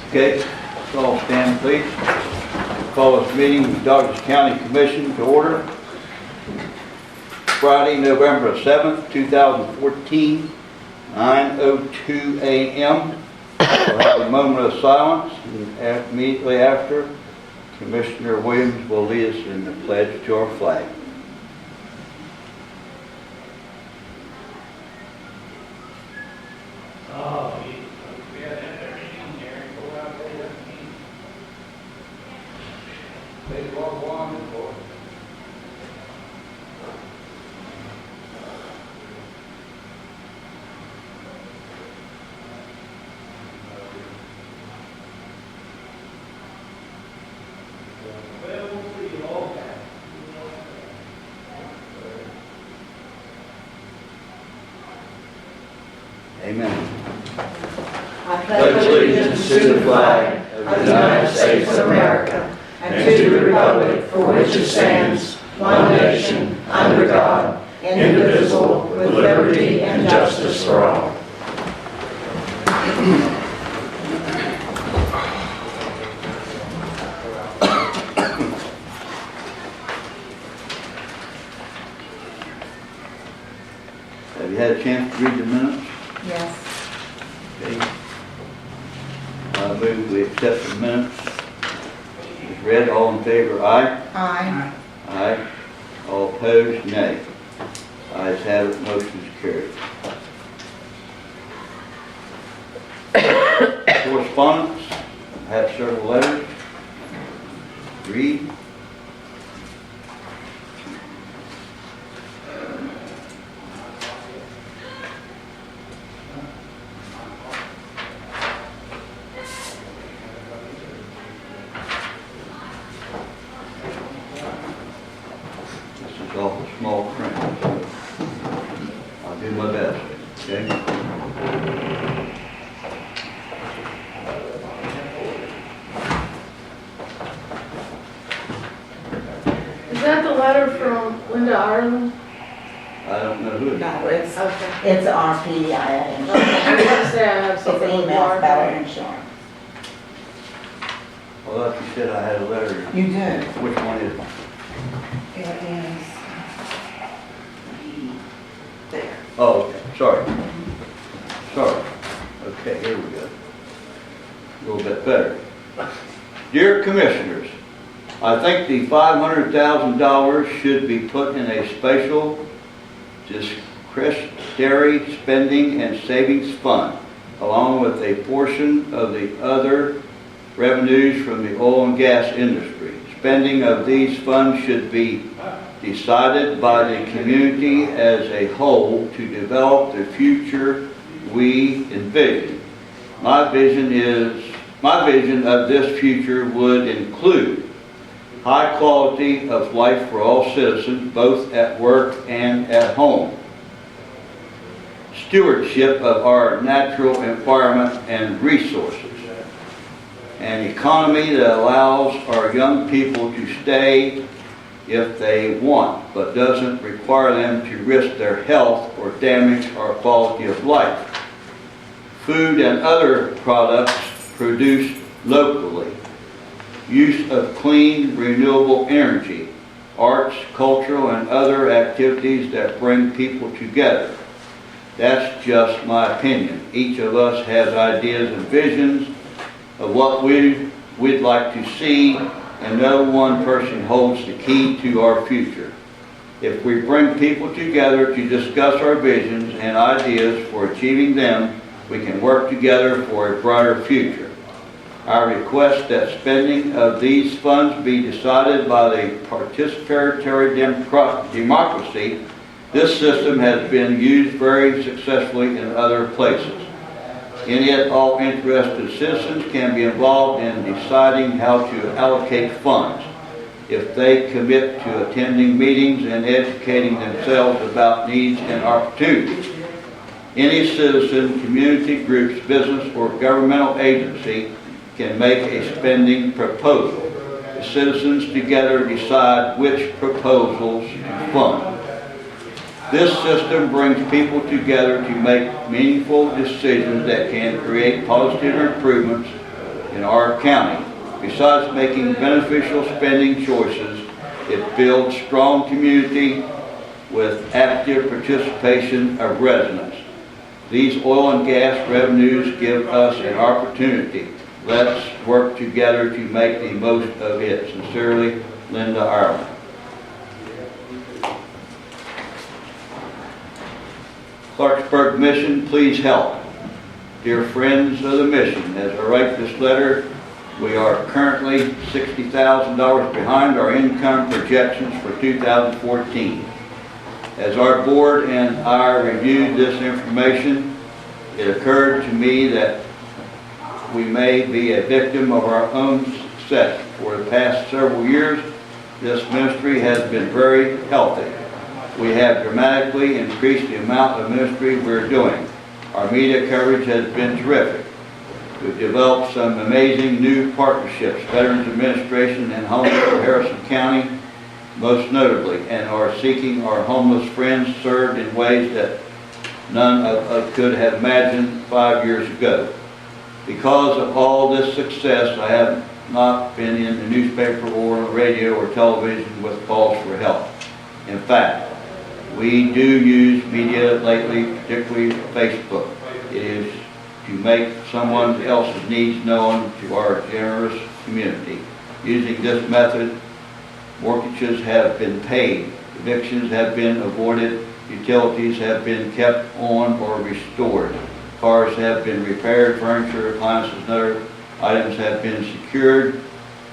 Okay, let's all stand, please. Call this meeting of the Douglas County Commission to order. Friday, November 7th, 2014, 9:02 a.m. We'll have a moment of silence, and immediately after, Commissioner Williams will lead us in the pledge to our flag. Amen. I pledge allegiance to the flag of the United States of America and to the republic for which it stands, one nation, under God, indivisible, with liberty and justice for all. Have you had a chance to read the minutes? Yes. Okay. I move we accept the minutes. As read, all in favor, aye. Aye. Aye. All opposed, nay. Ayes have it, motion is carried. Correspondence, I have several letters. Read. Awful small print, so I'll do my best, okay? Is that the letter from Linda Ireland? I don't know who it is. No, it's Okay. RPIA Okay, insurance. I was gonna say I have It's something with email Mark. about insurance. Well, like you said, I had a letter. You do. Which one is it? It is there. Oh, okay, sorry. Sorry. Okay, here we go. A little bit better. Dear Commissioners, I think the $500,000 should be put in a special discretionary spending and savings fund, along with a portion of the other revenues from the oil and gas industry. Spending of these funds should be decided by the community as a whole to develop the future we envision. My vision of this future would include high quality of life for all citizens, both at work and at home. Stewardship of our natural environment and resources. An economy that allows our young people to stay if they want, but doesn't require them to risk their health or damage our quality of life. Food and other products produced locally. Use of clean, renewable energy. Arts, cultural, and other activities that bring people together. That's just my opinion. Each of us has ideas and visions of what we'd like to see, and no one person holds the key to our future. If we bring people together to discuss our visions and ideas for achieving them, we can work together for a brighter future. I request that spending of these funds be decided by the participatory democracy. This system has been used very successfully in other places. In it, all interested citizens can be involved in deciding how to allocate funds. If they commit to attending meetings and educating themselves about needs and opportunities. Any citizen, community groups, business, or governmental agency can make a spending proposal. The citizens together decide which proposals to fund. This system brings people together to make meaningful decisions that can create positive improvements in our county. Besides making beneficial spending choices, it builds strong community with active participation of residents. These oil and gas revenues give us an opportunity. Let's work together to make the most of it. Sincerely, Linda Ireland. Clarksburg Mission, please help. Dear friends of the mission, as I write this letter, we are currently $60,000 behind our income projections for 2014. As our board and I reviewed this information, it occurred to me that we may be a victim of our own success. For the past several years, this ministry has been very healthy. We have dramatically increased the amount of ministry we're doing. Our media coverage has been terrific. We've developed some amazing new partnerships, Veterans Administration and Homeless for Harrison County, most notably, and are seeking our homeless friends served in ways that none of us could have imagined 5 years ago. Because of all this success, I have not been in the newspaper or radio or television with calls for help. In fact, we do use media lately, particularly Facebook. It is to make someone else's needs known to our generous community. Using this method, mortgages have been paid, evictions have been avoided, utilities have been kept on or restored, cars have been repaired, furniture, appliances, and other items have been secured,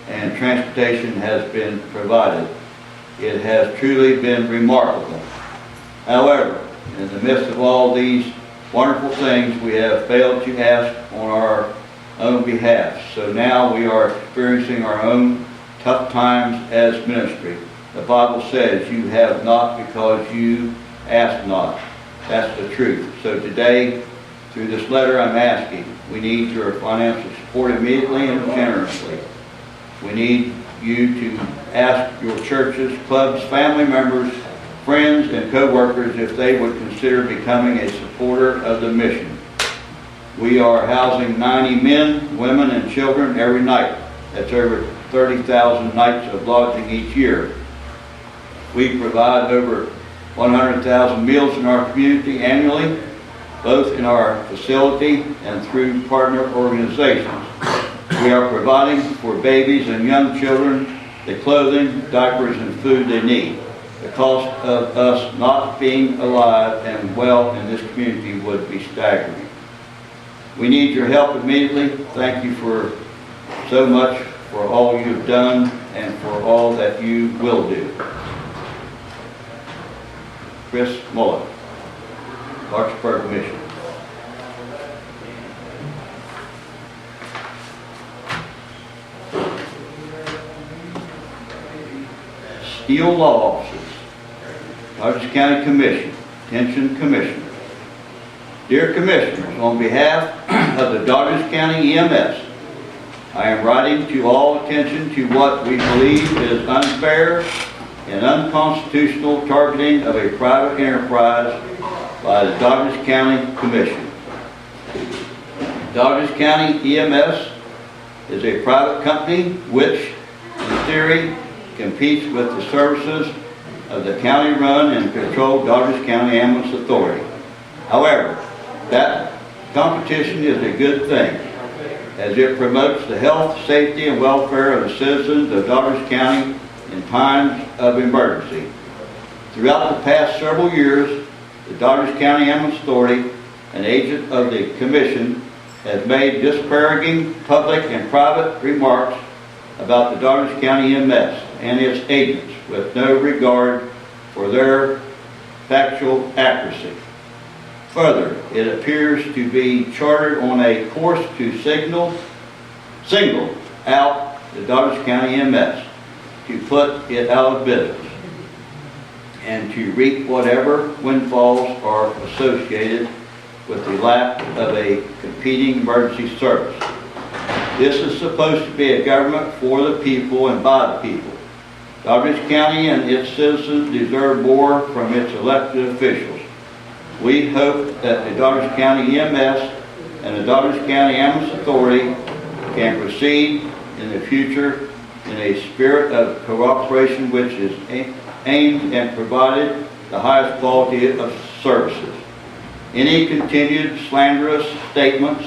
and transportation has been provided. It has truly been remarkable. However, in the midst of all these wonderful things, we have failed to ask on our own behalf. So now we are experiencing our own tough times as ministry. The Bible says you have not because you ask not. That's the truth. So today, through this letter, I'm asking, we need your financial support immediately and generously. We need you to ask your churches, clubs, family members, friends, and co-workers if they would consider becoming a supporter of the mission. We are housing 90 men, women, and children every night. That's over 30,000 nights of lodging each year. We provide over 100,000 meals in our community annually, both in our facility and through partner organizations. We are providing for babies and young children the clothing, diapers, and food they need. The cost of us not being alive and well in this community would be staggering. We need your help immediately. Thank you for so much for all you've done and for all that you will do. Chris Mullen, Clarksburg Mission. Steel Law Offices, Dodgers County Commission, attention Commissioners. Dear Commissioners, on behalf of the Dodgers County EMS, I am writing to all attention to what we believe is unfair and unconstitutional targeting of a private enterprise by the Dodgers County Commission. Dodgers County EMS is a private company which, in theory, competes with the services of the county-run and controlled Dodgers County Ambulance Authority. However, that competition is a good thing, as it promotes the health, safety, and welfare of the citizens of Dodgers County in times of emergency. Throughout the past several years, the Dodgers County Ambulance Authority, an agent of the Commission, has made disparaging public and private remarks about the Dodgers County EMS and its agents with no regard for their factual accuracy. Further, it appears to be chartered on a course to single out the Dodgers County EMS, to put it out of business, and to reap whatever windfalls are associated with the lack of a competing emergency service. This is supposed to be a government for the people and by the people. Douglas County and its citizens deserve more from its elected officials. We hope that the Douglas County EMS and the Douglas County Ambulance Authority can proceed in the future in a spirit of cooperation which is aimed and provided the highest quality of services. Any continued slanderous statements,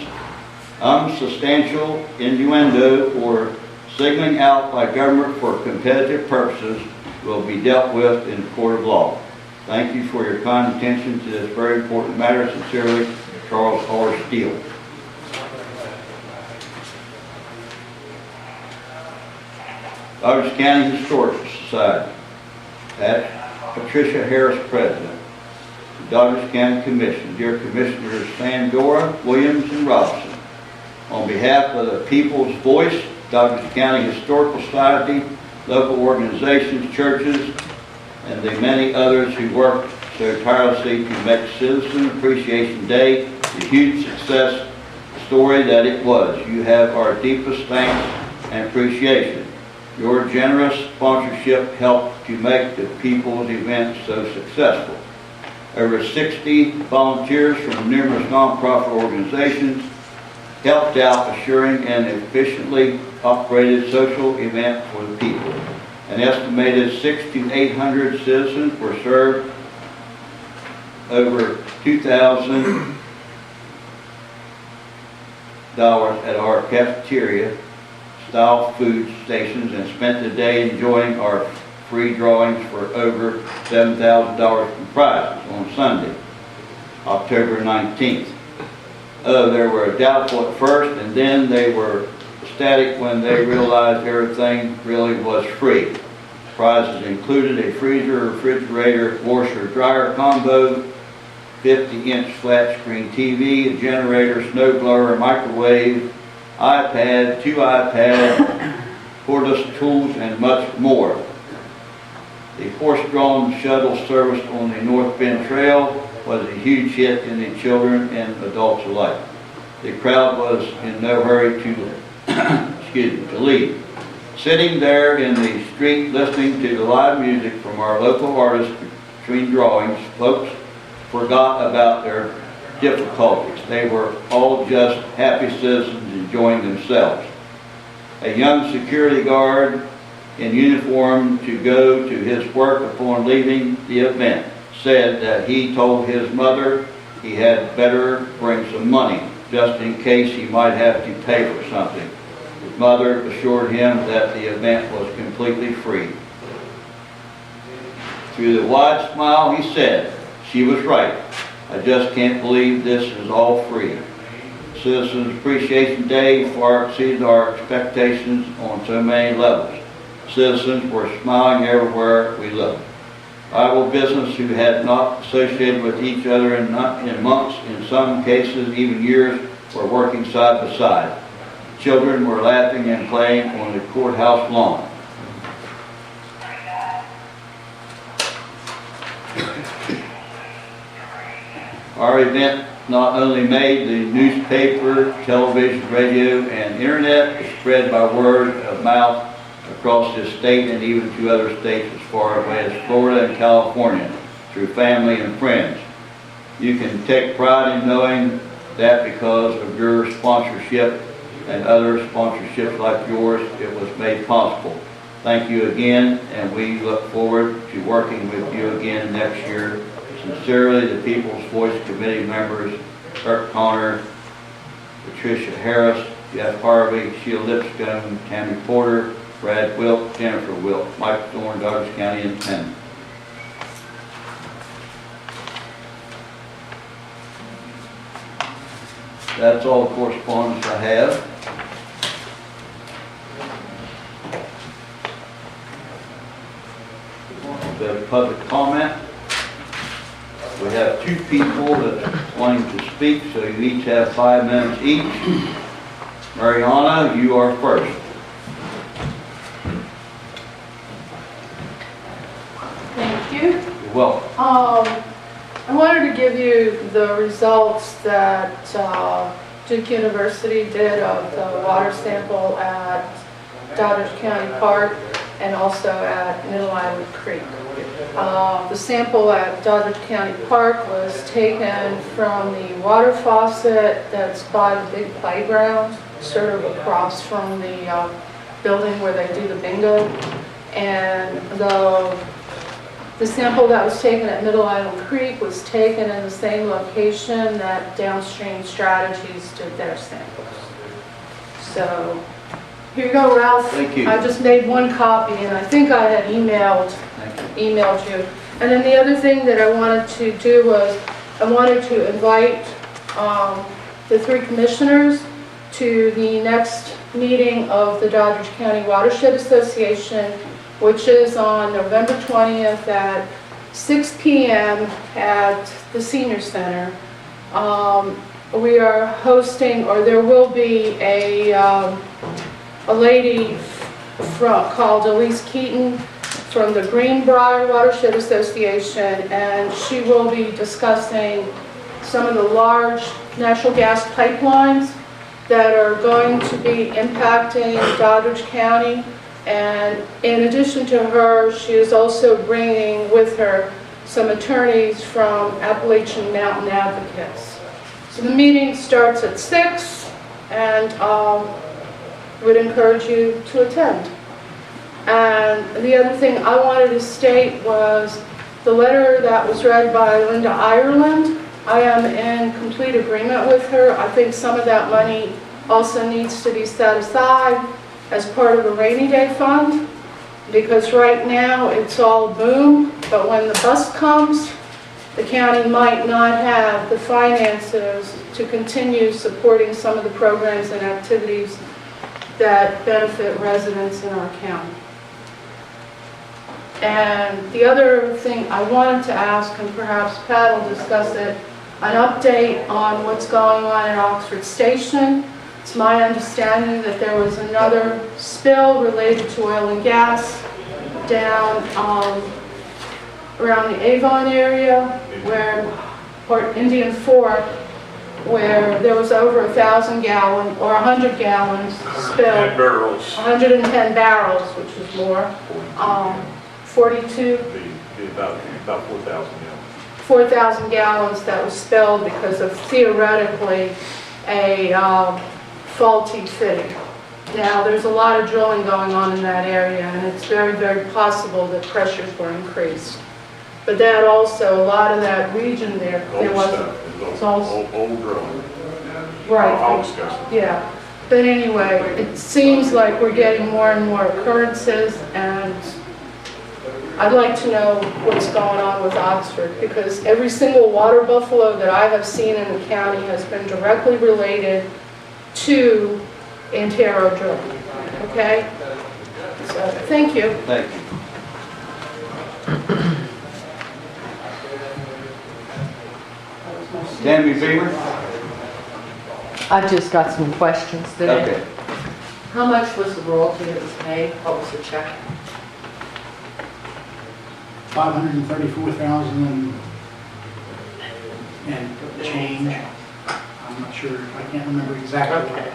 unsubstantial innuendo, or signaling out by government for competitive purposes will be dealt with in the court of law. Thank you for your kind attention to this very important matter. Sincerely, Charles R. Steele. Douglas County Historical Society. Patricia Harris, President. Douglas County Commission. Dear Commissioners Sandora, Williams, and Robinson. On behalf of the People's Voice, Douglas County Historical Society, local organizations, churches, and the many others who work so tirelessly to make Citizen Appreciation Day the huge success story that it was. You have our deepest thanks and appreciation. Your generous sponsorship helped to make the People's event so successful. Over 60 volunteers from numerous nonprofit organizations helped out assuring an efficiently operated social event for the people. An estimated 600 to 800 citizens were served over $2,000 at our cafeteria style food stations and spent the day enjoying our free drawings for over $7,000 in prizes on Sunday, October 19th. They were doubtful at first, and then they were ecstatic when they realized everything really was free. Prizes included a freezer, refrigerator, washer, dryer combo, 50-inch flat screen TV, a generator, snow blower, microwave, iPad, 2 iPads, cordless tools, and much more. The horse-drawn shuttle service on the North Bend Trail was a huge hit in the children and adults alike. The crowd was in no hurry to leave. Sitting there in the street listening to the live music from our local artists between drawings, folks forgot about their difficulties. They were all just happy citizens enjoying themselves. A young security guard in uniform to go to his work upon leaving the event said that he told his mother he had better bring some money just in case he might have to pay for something. His mother assured him that the event was completely free. Through the wide smile, he said, "She was right. I just can't believe this is all free." Citizens Appreciation Day far exceeded our expectations on so many levels. Citizens were smiling everywhere we looked. Rival business who had not associated with each other in months, in some cases even years, were working side by side. Children were laughing and playing on the courthouse lawn. Our event not only made the newspaper, television, radio, and internet, but spread by word of mouth across this state and even to other states as far away as Florida and California through family and friends. You can take pride in knowing that because of your sponsorship and other sponsorships like yours, it was made possible. Thank you again, and we look forward to working with you again next year. Sincerely, the People's Voice Committee members, Kirk Connor, Patricia Harris, Jeff Harvey, Sheila Lipscomb, Tammy Porter, Brad Wilk, Jennifer Wilk, Mike Thorne, Douglas County Independent. That's all the correspondence I have. The public comment. We have 2 people that are wanting to speak, so you each have 5 minutes each. Mariana, you are first. Thank you. You're welcome. I wanted to give you the results that Duke University did of the water sample at Douglas County Park. and also at Middle Island Creek. The sample at Doddridge County Park was taken from the water faucet that's by the big playground, sort of across from the building where they do the bingo. And the sample that was taken at Middle Island Creek was taken in the same location that Downstream Strategies did their samples. So, here you go, Ralph. Thank you. I just made one copy, and I think I had emailed you. And then the other thing that I wanted to do was, I wanted to invite the 3 commissioners to the next meeting of the Doddridge County Watershed Association, which is on November 20th at 6 p.m. at the Senior Center. We are hosting, or there will be a lady called Elise Keaton from the Greenbrier Watershed Association, and she will be discussing some of the large natural gas pipelines that are going to be impacting Doddridge County. And in addition to her, she is also bringing with her some attorneys from Appalachian Mountain Advocates. So the meeting starts at 6, and would encourage you to attend. And the other thing I wanted to state was the letter that was read by Linda Ireland. I am in complete agreement with her. I think some of that money also needs to be set aside as part of a rainy day fund, because right now it's all boom, but when the bust comes, the county might not have the finances to continue supporting some of the programs and activities that benefit residents in our county. And the other thing I wanted to ask, and perhaps Pat will discuss it, an update on what's going on at Oxford Station. It's my understanding that there was another spill related to oil and gas down around the Avon area, or Indian Fork, where there was over 1,000 gallons or 100 gallons spilled. 110 barrels. 110 barrels, which was more. 42. Be about 4,000 gallons. 4,000 gallons that was spilled because of theoretically a faulty fitting. Now, there's a lot of drilling going on in that area, and it's very, very possible that pressures were increased. But that also, a lot of that region there Old wasn't. stuff. It's It's all- old drilling. Right. I'll discuss it. Yeah. But anyway, it seems like we're getting more and more occurrences, and I'd like to know what's going on with Oxford, because every single water buffalo that I have seen in the county has been directly related to Antero drilling. Okay? So, thank you. Thank you. Tammy Beamer? I've just got some questions today. Okay. How much was the royalty that was paid? What was the check? 534,000 and change. I'm not sure, I can't remember exactly. Okay.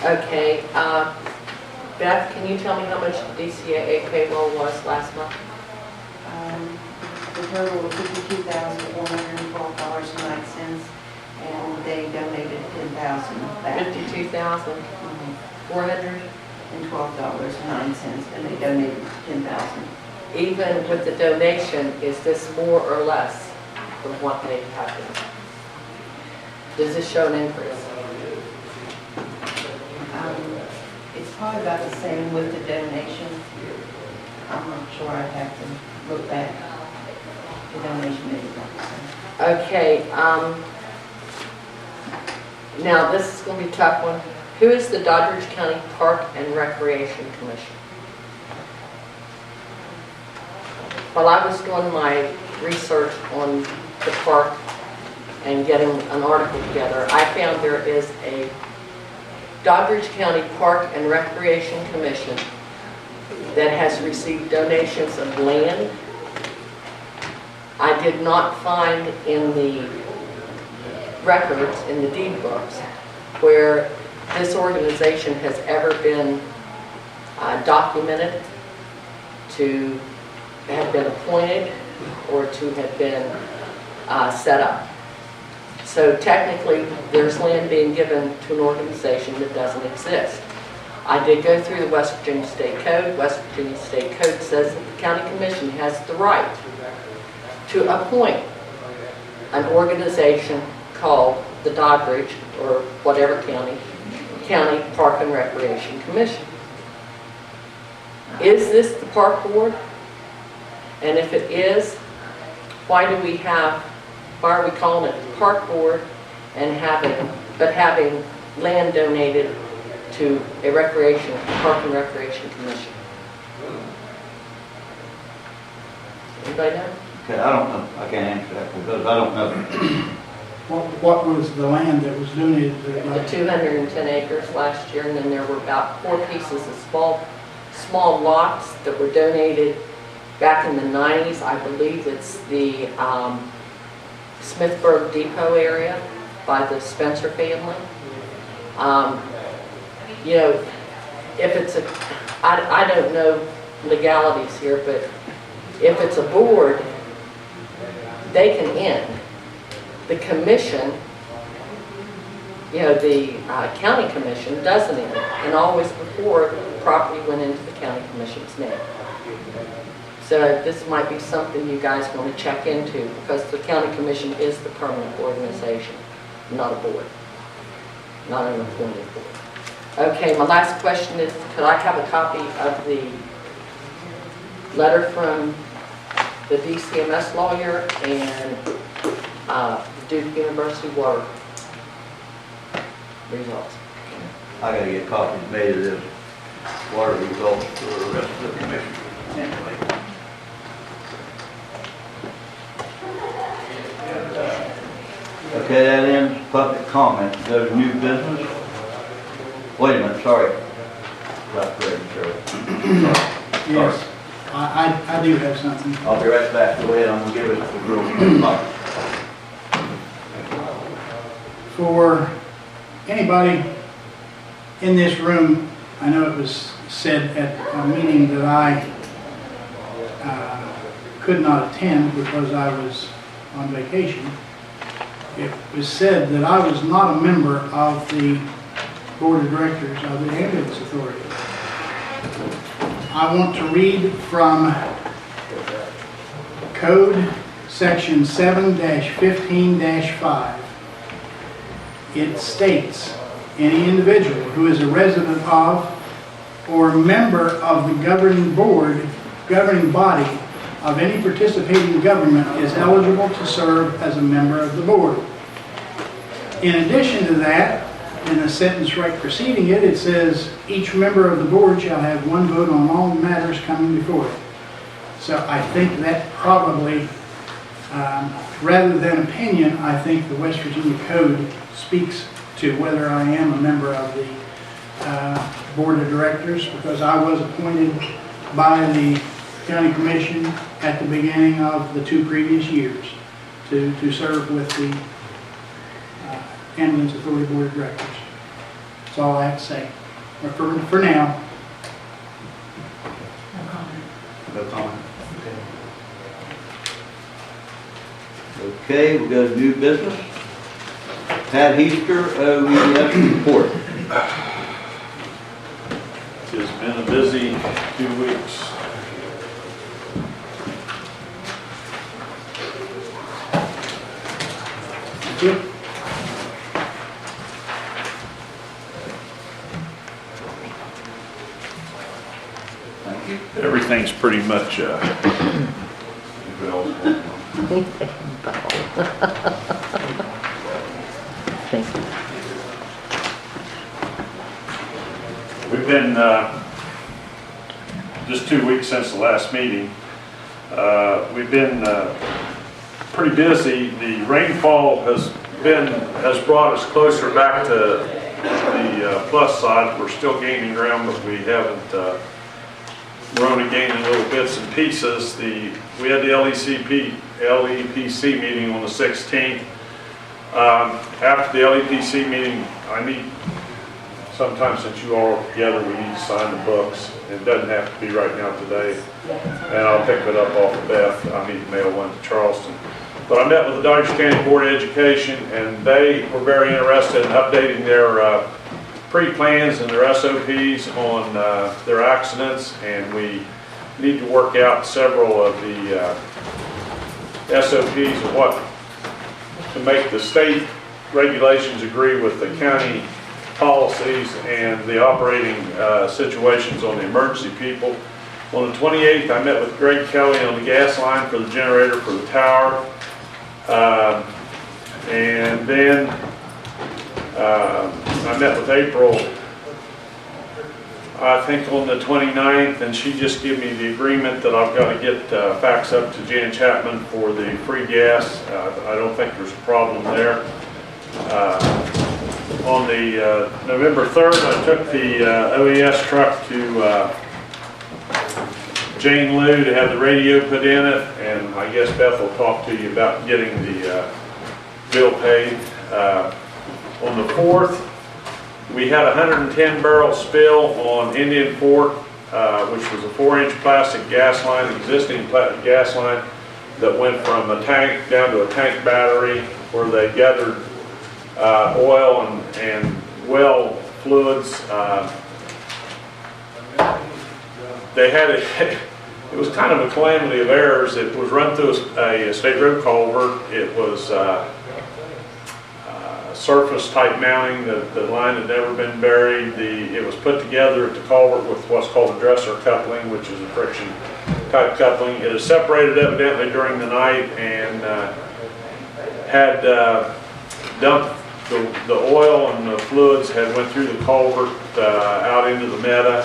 Okay, Beth, can you tell me how much DCAA payroll was last month? The total was $52,412.09, and they donated $10,000 back. $52,412. And they donated $10,000. Even with the donation, is this more or less than what they have been? Does this show an increase? It's probably about the same with the donation. I'm not sure, I'd have to look back. The donation may be about the same. Okay, now this is going to be a tough one. Who is the Doddridge County Park and Recreation Commission? While I was doing my research on the park and getting an article together, I found there is a Doddridge County Park and Recreation Commission that has received donations of land. I did not find in the records, in the deed books, where this organization has ever been documented, to have been appointed, or to have been set up. So technically, there's land being given to an organization that doesn't exist. I did go through the West Virginia State Code. West Virginia State Code says that the county commission has the right to appoint an organization called the Doddridge, or whatever county Park and Recreation Commission. Is this the park board? And if it is, why are we calling it the park board and having land donated to a Park and Recreation Commission? Anybody know? Okay, I don't know. I can't answer that because I don't know. What was the land that was donated to the The 210 acres last year, and then there were about 4 pieces of small lots that were donated back in the 90s. I believe it's the Smithburg Depot area by the Spencer family. You know, if it's I don't know legalities here, but if it's a board, they can end. The commission, you know, the county commission doesn't end, and always before the property went into the county commission's name. So this might be something you guys want to check into, because the county commission is the permanent organization, not a board, not an appointed board. Okay, my last question is, could I have a copy of the letter from the DCMS lawyer and Duke University water results? I gotta get copies made of this water results for the rest of the commission. Anyway. Okay, that ends public comment. Go to new business. Wait a minute, sorry. Got ready, sir. Yes, I do have something. I'll be right back. Go ahead, I'm gonna give it to the girl. For anybody in this room, I know it was said at a meeting that I could not attend because I was on vacation. It was said that I was not a member of the Board of Directors of the Ambulance Authority. I want to read from Code Section 7-15-5. It states, any individual who is a resident of or member of the governing body of any participating government is eligible to serve as a member of the board. In addition to that, in the sentence right preceding it, it says, each member of the board shall have one vote on all matters coming before it. So I think that probably, rather than opinion, I think the West Virginia Code speaks to whether I am a member of the Board of Directors, because I was appointed by the County Commission at the beginning of the 2 previous years to serve with the Ambulance Authority Board of Directors. That's all I have to say. For now. No comment. Okay, we'll go to new business. Pat Heaster, OES report. It's been a busy 2 weeks. Thank you. Thank you. Everything's pretty much, we've been, just 2 weeks since the last meeting, we've been pretty busy. The rainfall has brought us closer back to the plus side. We're still gaining ground, but we haven't, we're only gaining little bits and pieces. We had the LEPC meeting on the 16th. After the LEPC meeting, I need sometime since you all are together, we need to sign the books. It doesn't have to be right now today, and I'll pick it up off of Beth. I need to mail one to Charleston. But I met with the Dodge County Board of Education, and they were very interested in updating their pre-plans and their SOPs on their accidents, and we need to work out several of the SOPs of what to make the state regulations agree with the county policies and the operating situations on the emergency people. On the 28th, I met with Greg Kelly on the gas line for the generator for the tower. And then I met with April, I think on the 29th, and she just gave me the agreement that I've got to get fax up to Jan Chapman for the free gas. I don't think there's a problem there. On the November 3rd, I took the OES truck to Jane Lou to have the radio put in it, and I guess Beth will talk to you about getting the bill paid. On the 4th, we had a 110 barrel spill on Indian Fork, which was a 4-inch plastic gas line, existing gas line that went from a tank down to a tank battery where they gathered oil and well fluids. They had it was kind of a calamity of errors. It was run through a state road culvert. It was surface type mounting. The line had never been buried. It was put together at the culvert with what's called a dresser coupling, which is a friction type coupling. It is separated evidently during the night and had dumped the oil and the fluids had went through the culvert out into the meadow.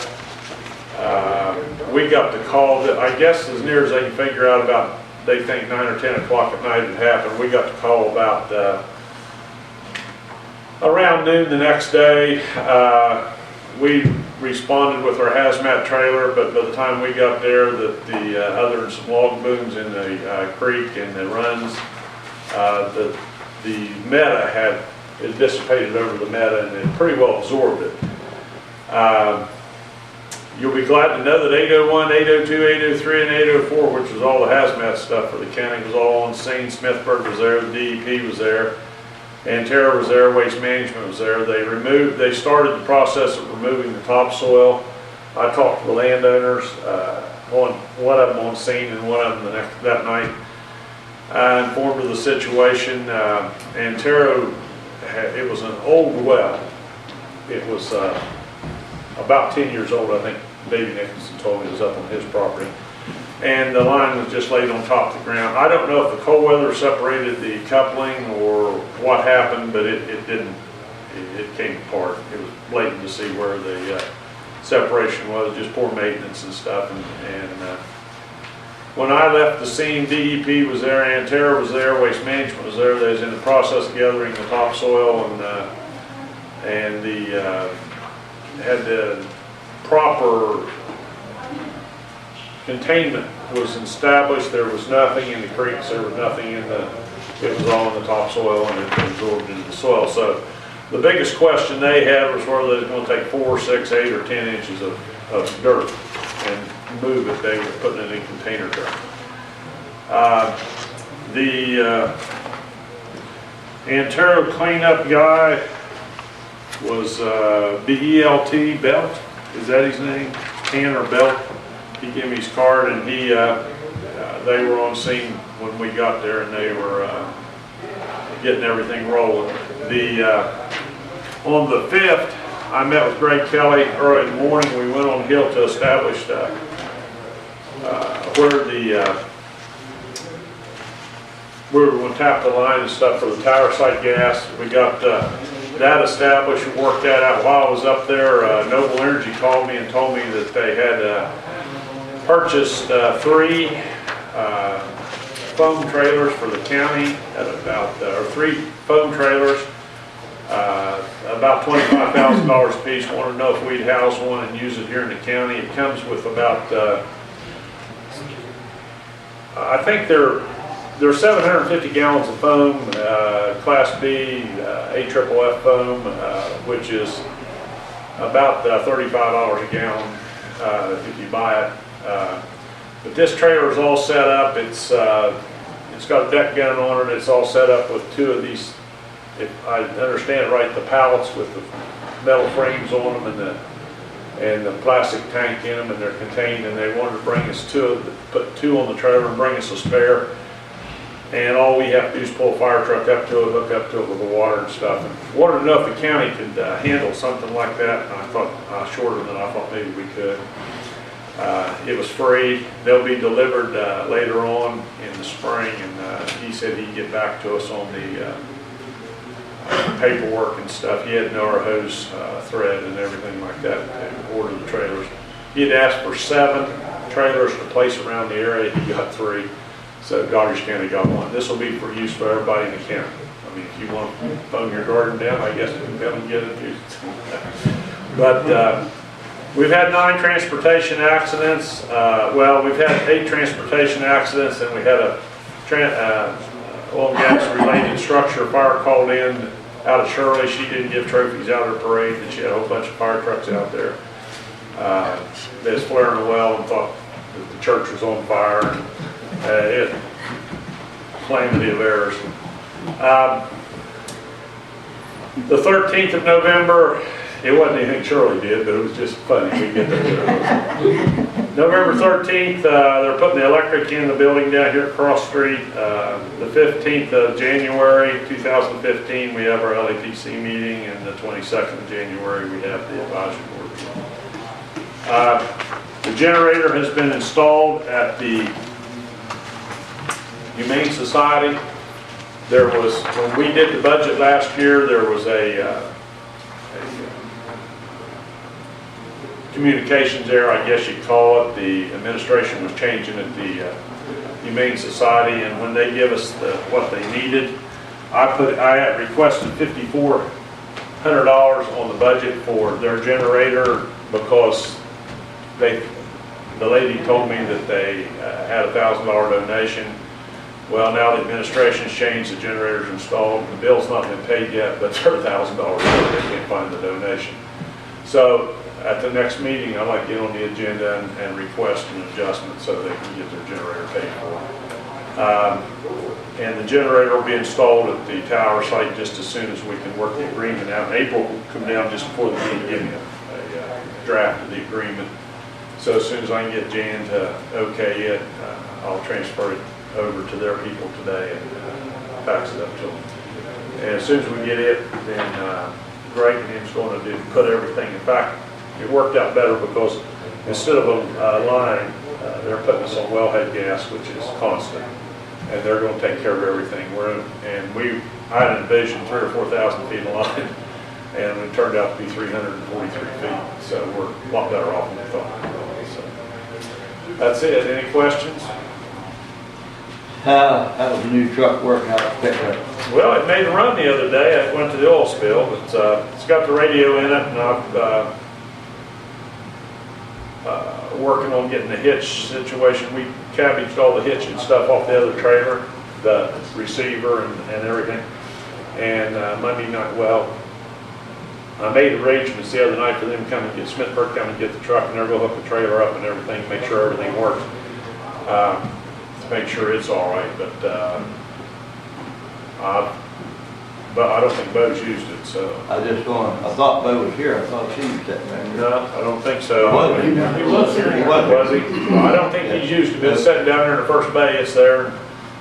We got the call that I guess as near as they can figure out about, they think 9 or 10 o'clock at night it happened. We got the call about around noon the next day. We responded with our hazmat trailer, but by the time we got there, the other than some log booms in the creek and the runs, the meta it dissipated over the meta and it pretty well absorbed it. You'll be glad to know that 801, 802, 803, and 804, which was all the hazmat stuff for the county, was all on scene. Smithburg was there, the DEP was there, Antero was there, Waste Management was there. They started the process of removing the topsoil. I talked to the landowners, one of them on scene and one of them that night. I informed of the situation. Antero, it was an old well. It was about 10 years old, I think Davey Nicholson told me it was up on his property. And the line was just laid on top of the ground. I don't know if the cold weather separated the coupling or what happened, but it didn't, it came apart. It was blatant to see where the separation was, just poor maintenance and stuff. And when I left the scene, DEP was there, Antero was there, Waste Management was there. They was in the process of gathering the topsoil and had the proper containment was established. There was nothing in the creeks, there was nothing it was all in the topsoil and it absorbed into the soil. So the biggest question they had was whether they were going to take 4, 6, 8, or 10 inches of dirt and move it. They were putting it in container dirt. The Antero cleanup guy was BELT, Belt, is that his name? Tanner Belt. He gave me his card and they were on scene when we got there and they were getting everything rolling. On the 5th, I met with Greg Kelly early in the morning. We went on hill to establish where we were going to tap the line and stuff for the tower site gas. We got that established and worked that out. While I was up there, Noble Energy called me and told me that they had purchased 3 foam trailers for the county at about, or 3 foam trailers, about $25,000 a piece. Wanted to know if we'd house one and use it here in the county. It comes with about, I think they're 750 gallons of foam, Class B, AFFF foam, which is about $35 a gallon if you buy it. But this trailer is all set up. It's got a deck gun on it. It's all set up with two of these, if I understand it right, the pallets with the metal frames on them and the plastic tank in them, and they're contained, and they wanted to bring us put two on the trailer and bring us a spare. And all we have to do is pull a fire truck up to it, hook up to it with the water and stuff. And wanted to know if the county could handle something like that, and I thought, shorter than I thought maybe we could. It was free. They'll be delivered later on in the spring, and he said he'd get back to us on the paperwork and stuff. He had to know our hose thread and everything like that to order the trailers. He had asked for 7 trailers to place around the area. He got 3. So Goddard County got 1. This will be for use for everybody in the county. I mean, if you want to bone your garden down, I guess you can come and get it too. But we've had 9 transportation accidents. Well, we've had 8 transportation accidents, and we had a oil and gas related structure fire called in out of Shirley. She didn't give trophies out of the parade, and she had a whole bunch of fire trucks out there. They was flaring a well and thought that the church was on fire. And it calamity of errors. The 13th of November, it wasn't anything Shirley did, but it was just funny. We get there. November 13th, they're putting the electric in the building down here across the street. The 15th of January 2015, we have our LAPC meeting, and the 22nd of January, we have the advisory board. The generator has been installed at the Humane Society. There was, when we did the budget last year, there was a communications error, I guess you'd call it. The administration was changing at the Humane Society, and when they give us what they needed, I had requested $5,400 on the budget for their generator because the lady told me that they had a $1,000 donation. Well, now the administration's changed, the generator's installed, the bill's not been paid yet, but they're $1,000 short. They can't find the donation. So at the next meeting, I'd like to get on the agenda and request an adjustment so they can get their generator paid for. And the generator will be installed at the tower site just as soon as we can work the agreement out. And April will come down just before the meeting, give me a draft of the agreement. So as soon as I can get Jan to okay it, I'll transfer it over to their people today and fax it up to them. And as soon as we get it, then Greg and him's going to put everything. In fact, it worked out better because instead of a line, they're putting us on wellhead gas, which is constant, and they're going to take care of everything. I had envisioned 3,000 or 4,000 feet of line, and it turned out to be 343 feet. So we're a lot better off than we thought. So that's it. Any questions? How was the new truck working out at pickup? Well, it made a run the other day. I went to the oil spill, but it's got the radio in it, and I'm working on getting the hitch situation. We cabbaged all the hitch and stuff off the other trailer, the receiver and everything. And Monday night, well, I made arrangements the other night for them to come and get Smithburg, come and get the truck, and they're going to hook the trailer up and everything, make sure everything works. Make sure it's all right, but I don't think Bo's used it, so. I thought Bo was here. I thought she was sitting there. No, I don't think so. Was he? He was here. He was. Was he? Well, I don't think he's used it. It's sitting down there in the first bay. It's there.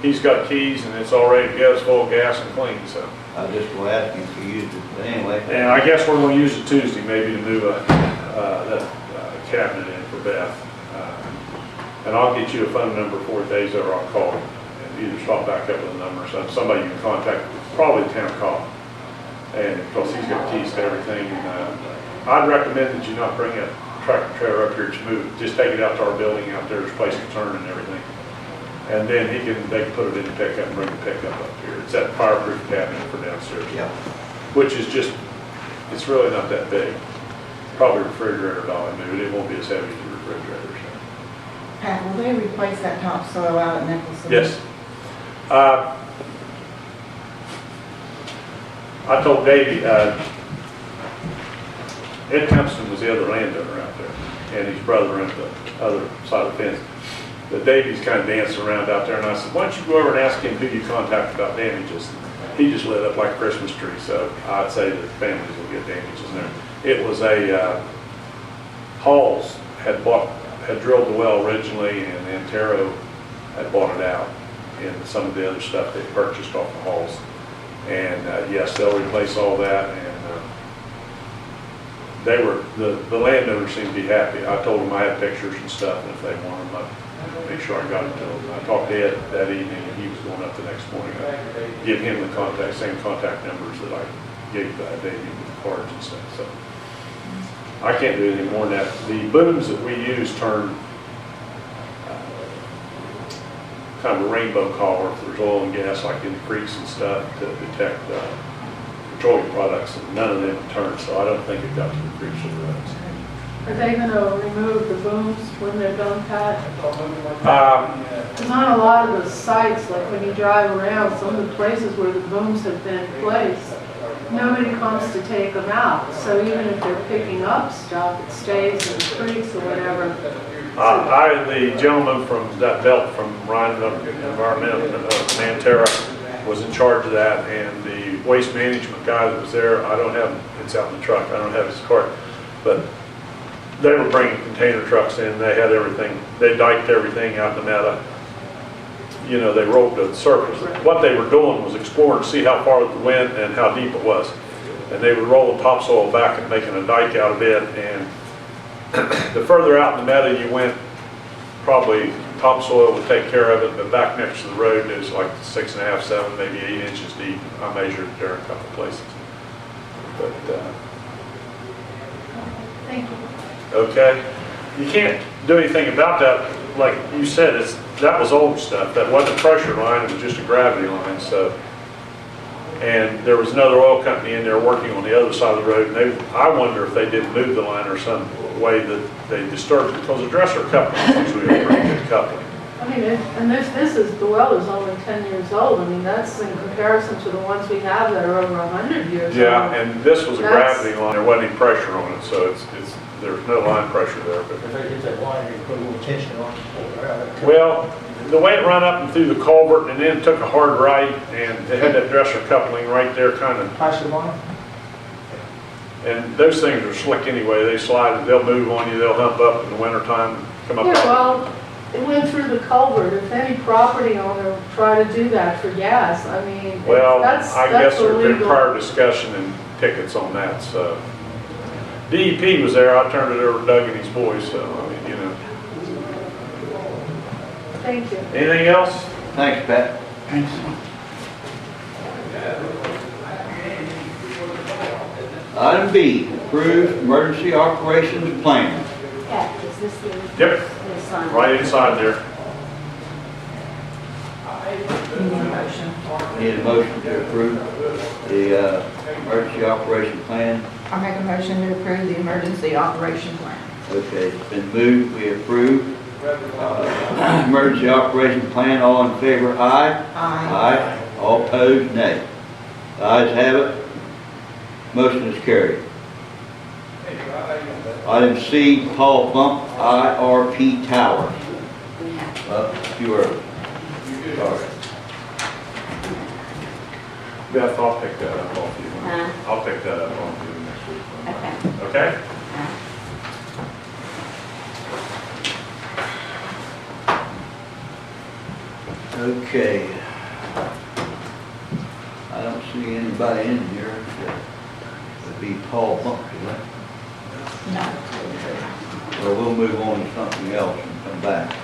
He's got keys and it's all ready to go. It's full of gas and clean, so. I was just going to ask him if he used it, but anyway. And I guess we're going to use it Tuesday maybe to move that cabinet in for Beth. And I'll get you a phone number 4 days over. I'll call and either stop back up with a number, so somebody you can contact, probably the town call. And because he's got keys to everything, and I'd recommend that you not bring a tractor trailer up here to move it. Just take it out to our building out there, there's a place to turn and everything. And then they can put it in the pickup and bring the pickup up here. It's that fireproof cabinet for downstairs. Yeah. Which is just, it's really not that big. Probably refrigerator dolly move it. It won't be as heavy as the refrigerator. So. Pat, will they replace that topsoil out at Nicholson? Yes. I told Davey, Ed Kempston was the other landowner out there, and his brother owned the other side of the fence. But Davy's kind of dancing around out there, and I said, why don't you go over and ask him who you contact about damages? He just lit up like a Christmas tree, so I'd say that families will get damages in there. It was a, Halls had drilled the well originally, and Antero had bought it out, and some of the other stuff they purchased off the Halls. And yes, they'll replace all that, and the landowners seemed to be happy. I told them I had pictures and stuff, and if they want them, I'd make sure I got it to them. I talked to Ed that evening, and he was going up the next morning. I'd give him the same contact numbers that I gave Davey with the cards and stuff. So I can't do anything more than that. The booms that we use turn kind of a rainbow collar if there's oil and gas, like in the creeks and stuff, to detect petroleum products, and none of them turn, so I don't think it got to the creeks or the roads. Are they gonna remove the booms when they're done, Pat? Because on a lot of the sites, like when you drive around, some of the places where the booms have been placed, nobody comes to take them out. So even if they're picking up stuff, it stays in the creeks or whatever. The gentleman from that belt from Ryan Environmental, Mantera, was in charge of that, and the waste management guy that was there, I don't have, it's out in the truck, I don't have his card, but they were bringing container trucks in, they had everything, they diked everything out in the meadow. You know, they rolled the surface. What they were doing was exploring to see how far it went and how deep it was. And they would roll the topsoil back and making a dike out of it, and the further out in the meadow you went, probably topsoil would take care of it, but back next to the road is like 6.5, 7, maybe 8 inches deep. I measured it there in a couple of places. But, Thank you. okay, you can't do anything about that. Like you said, that was old stuff. That wasn't a pressure line, it was just a gravity line. So, and there was another oil company in there working on the other side of the road, and I wonder if they didn't move the line or some way that they disturbed it, because the dresser coupling is usually a pretty good coupling. I mean, and the well is only 10 years old. I mean, that's in comparison to the ones we have that are over 100 years old. Yeah, and this was a gravity line. There wasn't any pressure on it, so there's no line pressure there. But If they get that line, you put a little tension on it. well, the way it ran up and through the culvert and then took a hard right, and it had that dresser coupling right there, kind of. Pass the line? And those things are slick anyway. They slide, they'll move on you, they'll hump up in the wintertime, come up. Yeah, well, it went through the culvert. If any property owner try to do that for gas, I mean, Well, that's I guess there's been illegal. prior discussion and tickets on that, so. DEP was there, I turned it over to Doug and his boys, so, I mean, you know. Thank you. Anything else? Thanks, Pat. Thanks. Item B, approve emergency operations plan. Pat, is this the? Yep, the sign? right inside there. Need a motion? Need a motion to approve the emergency operation plan. I make a motion to approve the emergency operation plan. Okay, it's been moved, we approve. Emergency operation plan, all in favor, aye? Aye. Aye. All opposed, nay. The ayes have it. Motion is carried. Item C, Paul Bump IRP Tower. You are, sorry. Beth, I'll pick that up off you. Huh? I'll pick that up off you next week. Okay. Okay? Okay. I don't see anybody in here that would be Paul Bump, is that? No. Well, we'll move on to something else and come back.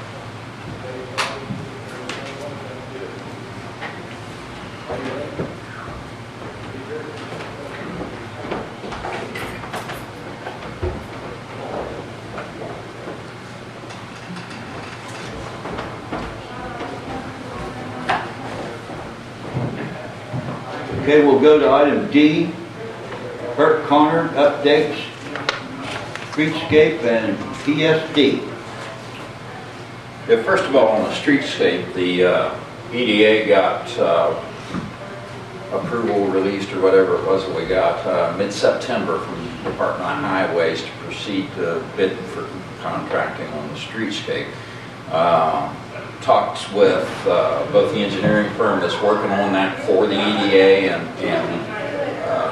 Okay, we'll go to item D, Herc Connor updates, streetscape and PSD. Yeah, first of all, on the streetscape, the EDA got approval released, or whatever it was that we got, mid-September from Department of Highways to proceed to bid for contracting on the streetscape. Talks with both the engineering firm that's working on that for the EDA and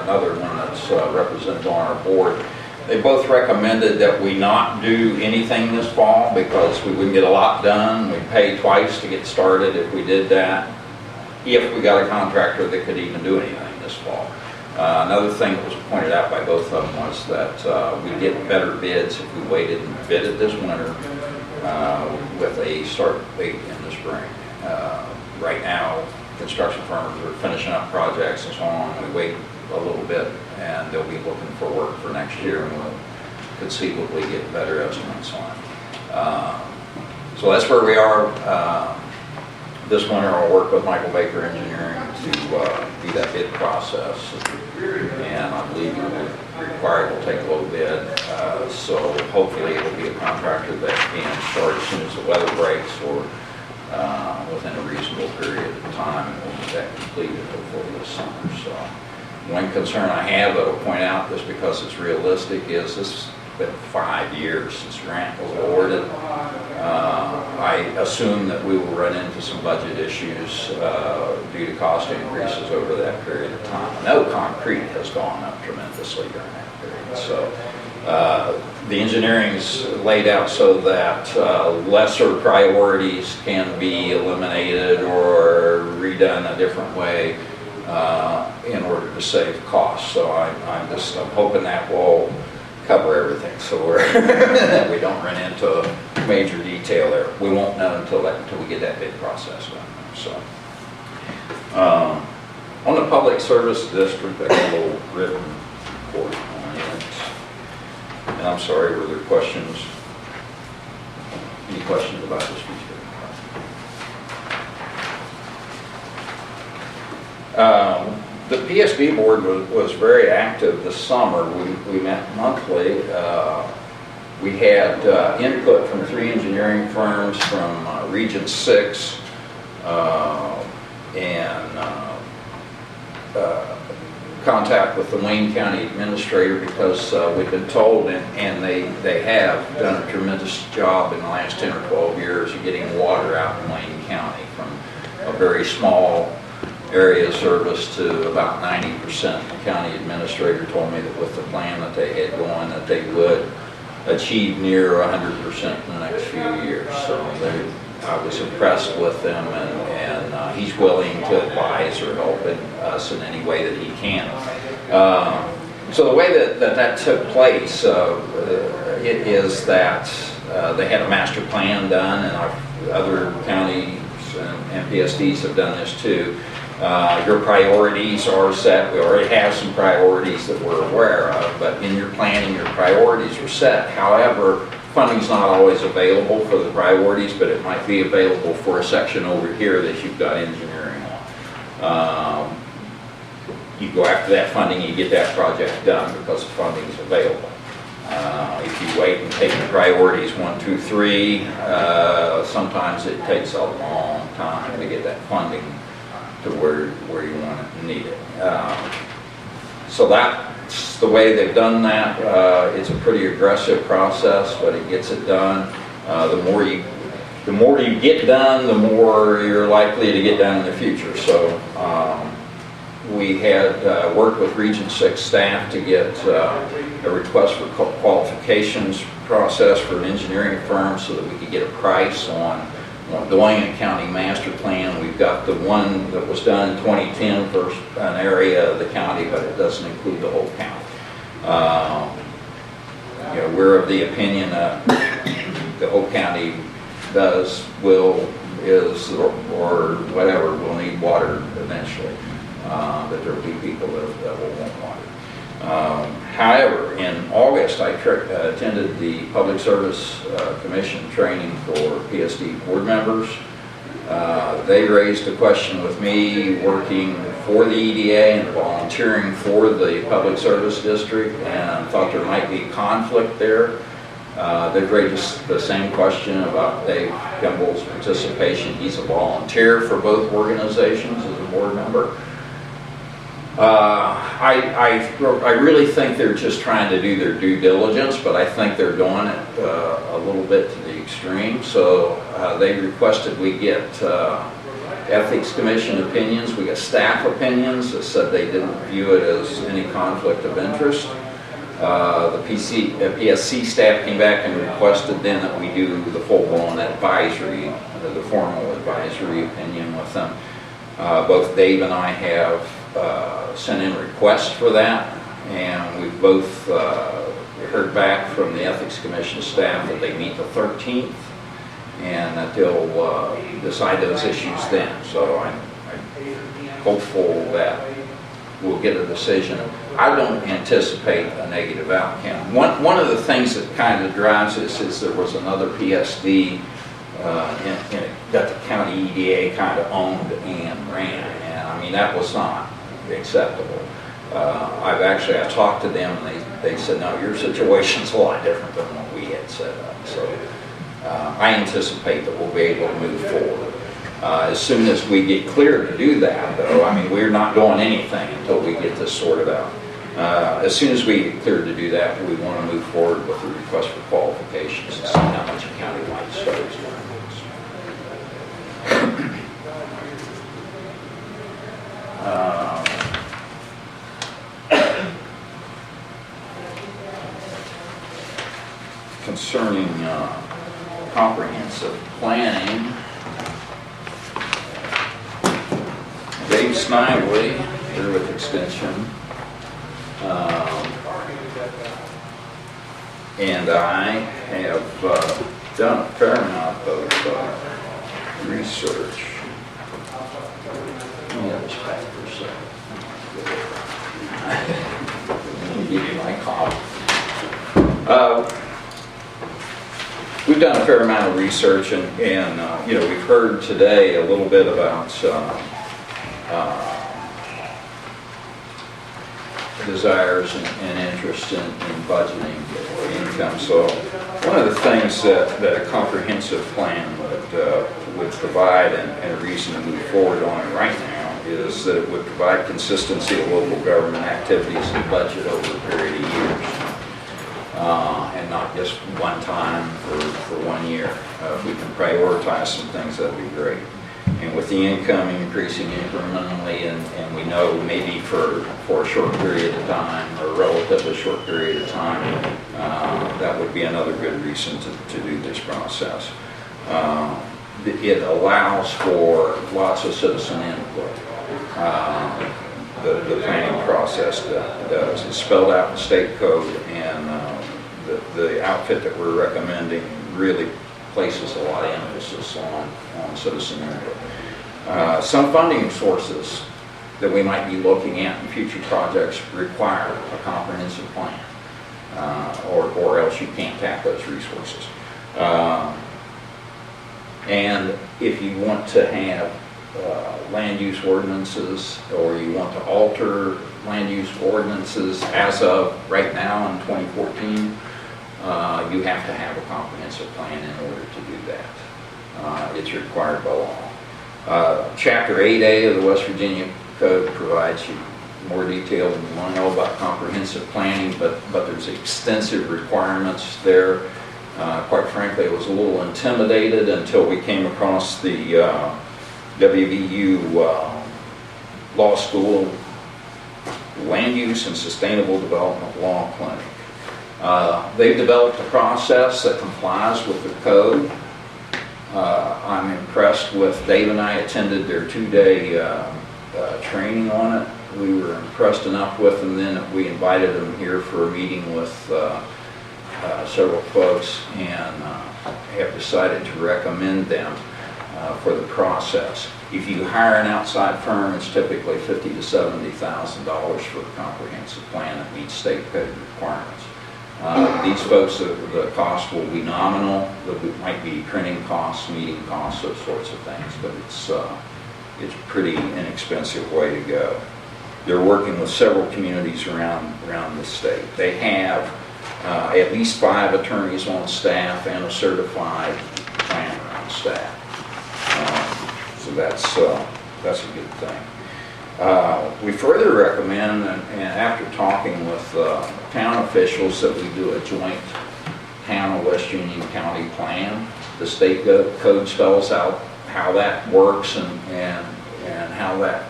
another one that's represented on our board. They both recommended that we not do anything this fall because we wouldn't get a lot done. We'd pay twice to get started if we did that, if we got a contractor that could even do anything this fall. Another thing that was pointed out by both of them was that we'd get better bids if we waited and bid it this winter with a start date in the spring. Right now, construction firms are finishing up projects and so on. We wait a little bit and they'll be looking for work for next year, and we'll conceivably get better estimates on it. So that's where we are. This winter I'll work with Michael Baker Engineering to do that bid process, and I believe it will require it will take a little bit. So hopefully it'll be a contractor that can start as soon as the weather breaks or within a reasonable period of time, and we'll get that completed hopefully this summer. So one concern I have that I'll point out, just because it's realistic, is this has been 5 years since grant was awarded. I assume that we will run into some budget issues due to cost increases over that period of time. I know concrete has gone up tremendously during that period. So the engineering's laid out so that lesser priorities can be eliminated or redone a different way in order to save costs. So I'm hoping that will cover everything, so we don't run into major detail there. We won't know until we get that bid process done. So on the public service district, I got a little written report on it. And I'm sorry, were there questions? Any questions about this feature? The PSD board was very active this summer. We met monthly. We had input from 3 engineering firms from Region 6 and contact with the Wayne County Administrator, because we've been told, and they have done a tremendous job in the last 10 or 12 years of getting water out in Wayne County from a very small area service to about 90%. The county administrator told me that with the plan that they had going, that they would achieve near 100% in the next few years. So I was impressed with them, and he's willing to advise or help us in any way that he can. So the way that took place, it is that they had a master plan done, and other counties and PSDs have done this too. Your priorities are set. We already have some priorities that we're aware of, but in your planning, your priorities are set. However, funding's not always available for the priorities, but it might be available for a section over here that you've got engineering on. You go after that funding, you get that project done because the funding is available. If you wait and take the priorities 1, 2, 3, sometimes it takes a long time to get that funding to where you want it and need it. So that's the way they've done that. It's a pretty aggressive process, but it gets it done. The more you get done, the more you're likely to get done in the future. So we had worked with Region 6 staff to get a request for qualifications process for an engineering firm so that we could get a price on doing a county master plan. We've got the one that was done in 2010 for an area of the county, but it doesn't include the whole county. We're of the opinion that the whole county is, or whatever, will need water eventually. That there will be people that will want water. However, in August, I attended the Public Service Commission training for PSD board members. They raised a question with me working for the EDA and volunteering for the Public Service District, and thought there might be conflict there. They've raised the same question about Dave Kimball's participation. He's a volunteer for both organizations as a board member. I really think they're just trying to do their due diligence, but I think they're doing it a little bit to the extreme. So they requested we get Ethics Commission opinions. We got staff opinions that said they didn't view it as any conflict of interest. The PSC staff came back and requested then that we do the full-blown advisory, the formal advisory opinion with them. Both Dave and I have sent in requests for that, and we've both heard back from the Ethics Commission staff that they meet the 13th, and that they'll decide those issues then. So I'm hopeful that we'll get a decision. I don't anticipate a negative outcome. One of the things that kind of drives this is there was another PSD that the county EDA kind of owned and ran, and I mean that was not acceptable. I talked to them, and they said, no, your situation's a lot different than what we had set up. So I anticipate that we'll be able to move forward. As soon as we get clear to do that, though, I mean, we're not doing anything until we get this sorted out. As soon as we get clear to do that, we want to move forward with the request for qualifications and see how much a county might start doing. Concerning comprehensive planning, Dave Snively, here with Extension, and I have done a fair amount of research. Let me have this back for a second. Let me give you my copy. We've done a fair amount of research, and you know, we've heard today a little bit about desires and interest in budgeting income. So one of the things that a comprehensive plan would provide, and a reason to move forward on it right now, is that it would provide consistency of local government activities and budget over a period of years. And not just one time for 1 year. If we can prioritize some things, that'd be great. And with the income increasing incrementally, and we know maybe for a short period of time, or a relatively short period of time, that would be another good reason to do this process. It allows for lots of citizen input. The planning process does. It's spelled out in state code, and the outfit that we're recommending really places a lot of emphasis on citizen input. Some funding sources that we might be looking at in future projects require a comprehensive plan, or else you can't tap those resources. And if you want to have land use ordinances, or you want to alter land use ordinances as of right now in 2014, you have to have a comprehensive plan in order to do that. It's required by law. Chapter 8A of the West Virginia Code provides you more detail than you want to know about comprehensive planning, but there's extensive requirements there. Quite frankly, I was a little intimidated until we came across the WVU Law School Land Use and Sustainable Development Law Clinic. They've developed a process that complies with the code. I'm impressed with, Dave and I attended their 2-day training on it. We were impressed enough with them then that we invited them here for a meeting with several folks, and have decided to recommend them for the process. If you hire an outside firm, it's typically $50,000 to $70,000 for a comprehensive plan that meets state code requirements. These folks, the cost will be nominal. There might be printing costs, meeting costs, those sorts of things, but it's a pretty inexpensive way to go. They're working with several communities around the state. They have at least 5 attorneys on staff and a certified planner on staff. So that's a good thing. We further recommend, and after talking with town officials, that we do a joint town of West Union County plan. The state code spells out how that works and how that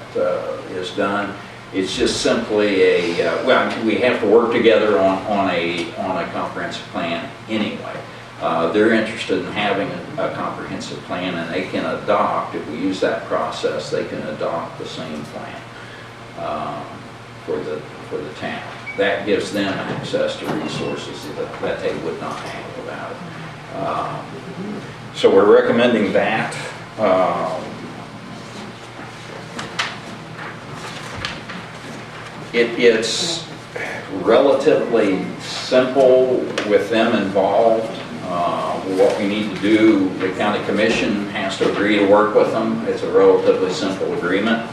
is done. It's just simply well, we have to work together on a comprehensive plan anyway. They're interested in having a comprehensive plan, and they can adopt, if we use that process, they can adopt the same plan for the town. That gives them access to resources that they would not have without it. So we're recommending that. It's relatively simple with them involved. What we need to do, the county commission has to agree to work with them. It's a relatively simple agreement.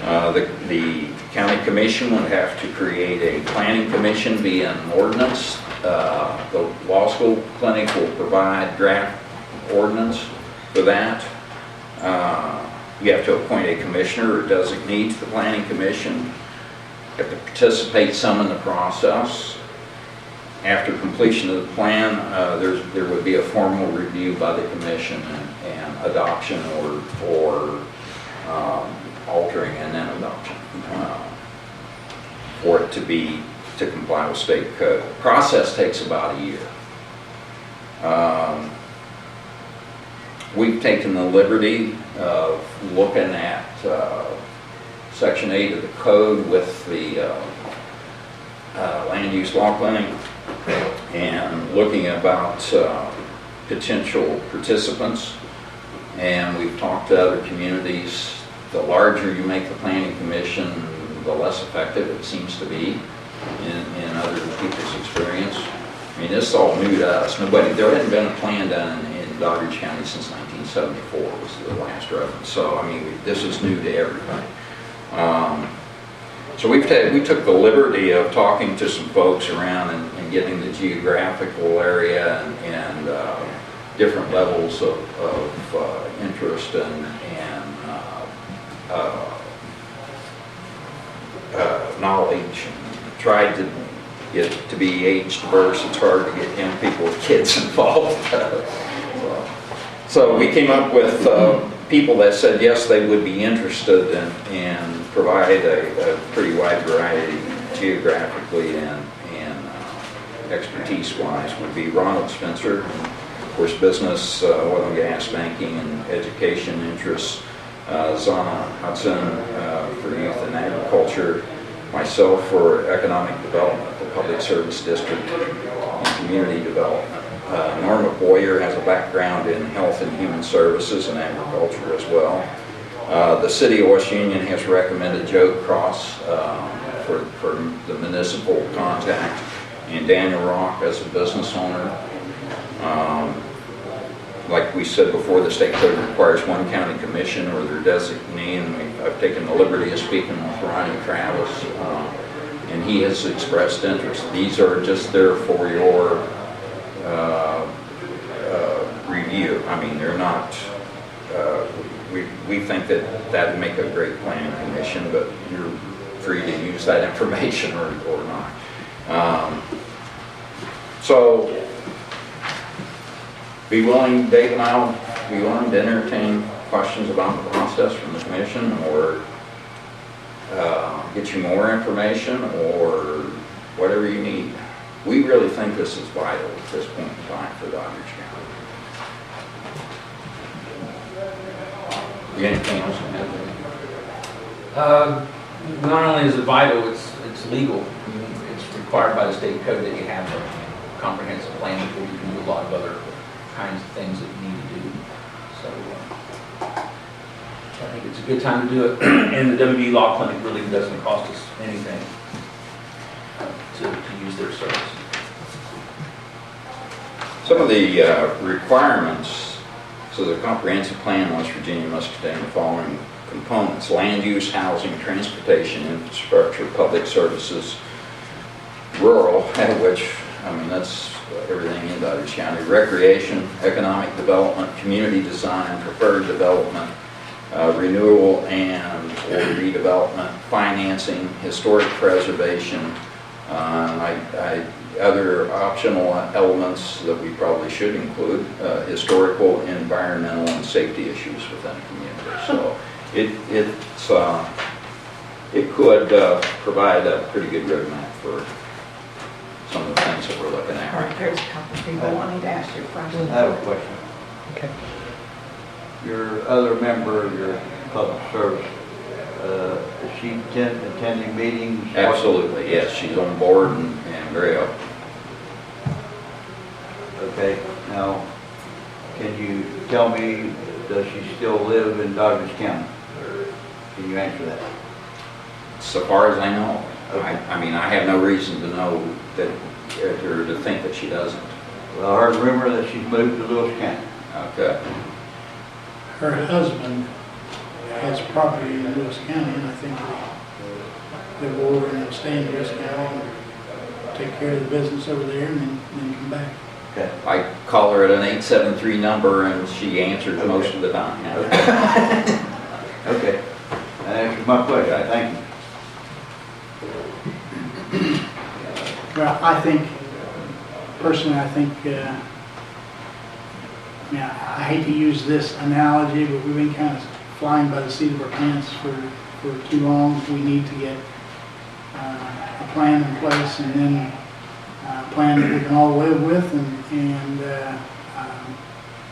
The county commission would have to create a planning commission via an ordinance. The law school clinic will provide draft ordinance for that. You have to appoint a commissioner or designate to the planning commission. You have to participate some in the process. After completion of the plan, there would be a formal review by the commission and adoption or altering and then adoption for it to comply with state code. The process takes about a year. We've taken the liberty of looking at Section 8 of the code with the land use law clinic and looking about potential participants. And we've talked to other communities. The larger you make the planning commission, the less effective it seems to be in other people's experience. I mean, this is all new to us. There hadn't been a plan done in Doddridge County since 1974 was the last reference. So, I mean, this is new to everybody. So we took the liberty of talking to some folks around and getting the geographical area and different levels of interest and knowledge. Tried to get to be age diverse. It's hard to get young people with kids involved. So we came up with people that said yes, they would be interested and provide a pretty wide variety geographically and expertise-wise. Would be Ronald Spencer, of course, business, oil and gas, banking, and education interests. Zana Hudson for youth and agriculture. Myself for economic development, the public service district, and community development. Norma Boyer has a background in health and human services and agriculture as well. The City of West Union has recommended Joe Cross for the municipal contact, and Daniel Rock as a business owner. Like we said before, the state code requires one county commission or their designee, and I've taken the liberty of speaking with Ronnie Travis, and he has expressed interest. These are just there for your review. I mean, they're not, we think that would make a great planning commission, but you're free to use that information or not. So, Dave and I will be willing to entertain questions about the process from the commission or get you more information or whatever you need. We really think this is vital at this point in time for Doddridge County. You got anything else to add? Not only is it vital, it's legal. It's required by the state code that you have a comprehensive plan before you can do a lot of other kinds of things that you need to do. So I think it's a good time to do it. And the WB Law Clinic really doesn't cost us anything to use their service. Some of the requirements, so the comprehensive plan in West Virginia must contain the following components: land use, housing, transportation, infrastructure, public services, rural, which, I mean, that's everything in Doddridge County, recreation, economic development, community design, preferred development, renewal and or redevelopment, financing, historic preservation, other optional elements that we probably should include, historical, environmental, and safety issues within the community. So it could provide a pretty good roadmap for some of the things that we're looking at All right right, now. there's a couple of people wanting to ask you a question. I have a question. Okay. Your other member of your public service, is she attending meetings? Absolutely, yes, she's on board and very open. Okay, now, can you tell me, does she still live in Douglas County? Can you answer that? So far as I know, Okay. I mean, I have no reason to know that, or to think that she doesn't. Well, I heard rumor that she's moved to Lewis County. Okay. Her husband has property in Lewis County, and I think they'll go over and stay in Lewis County and take care of the business over there and then come back. Okay. I call her at an 873 number and she answers most of the time. Okay, that answers my question, thank you. Well, I think, personally, I think, I hate to use this analogy, but we've been kind of flying by the seat of our pants for too long. We need to get a plan in place and then a plan that we can all live with and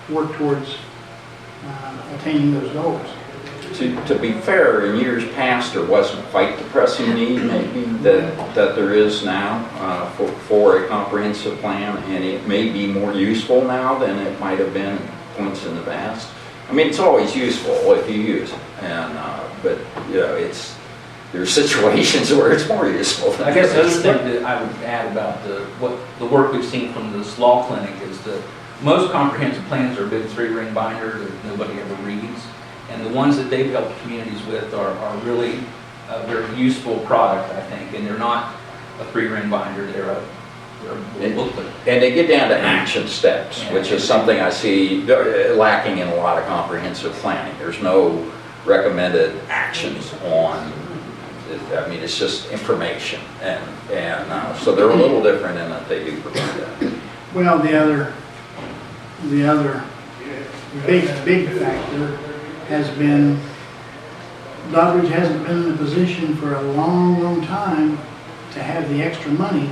work towards attaining those goals. To be fair, in years past, there wasn't quite the pressing need maybe that there is now for a comprehensive plan, and it may be more useful now than it might have been at points in the past. I mean, it's always useful if you use it, and but you know, there are situations where it's more useful. I guess the other thing that I would add about the work we've seen from this law clinic is that most comprehensive plans are a big 3-ring binder that nobody ever reads. And the ones that they've helped communities with are really a very useful product, I think. And they're not a 3-ring binder, they're a booklet. And they get down to action steps, which is something I see lacking in a lot of comprehensive planning. There's no recommended actions on, I mean, it's just information. And so they're a little different in that they do provide that. Well, the other big factor has been, Doddridge hasn't been in a position for a long time to have the extra money,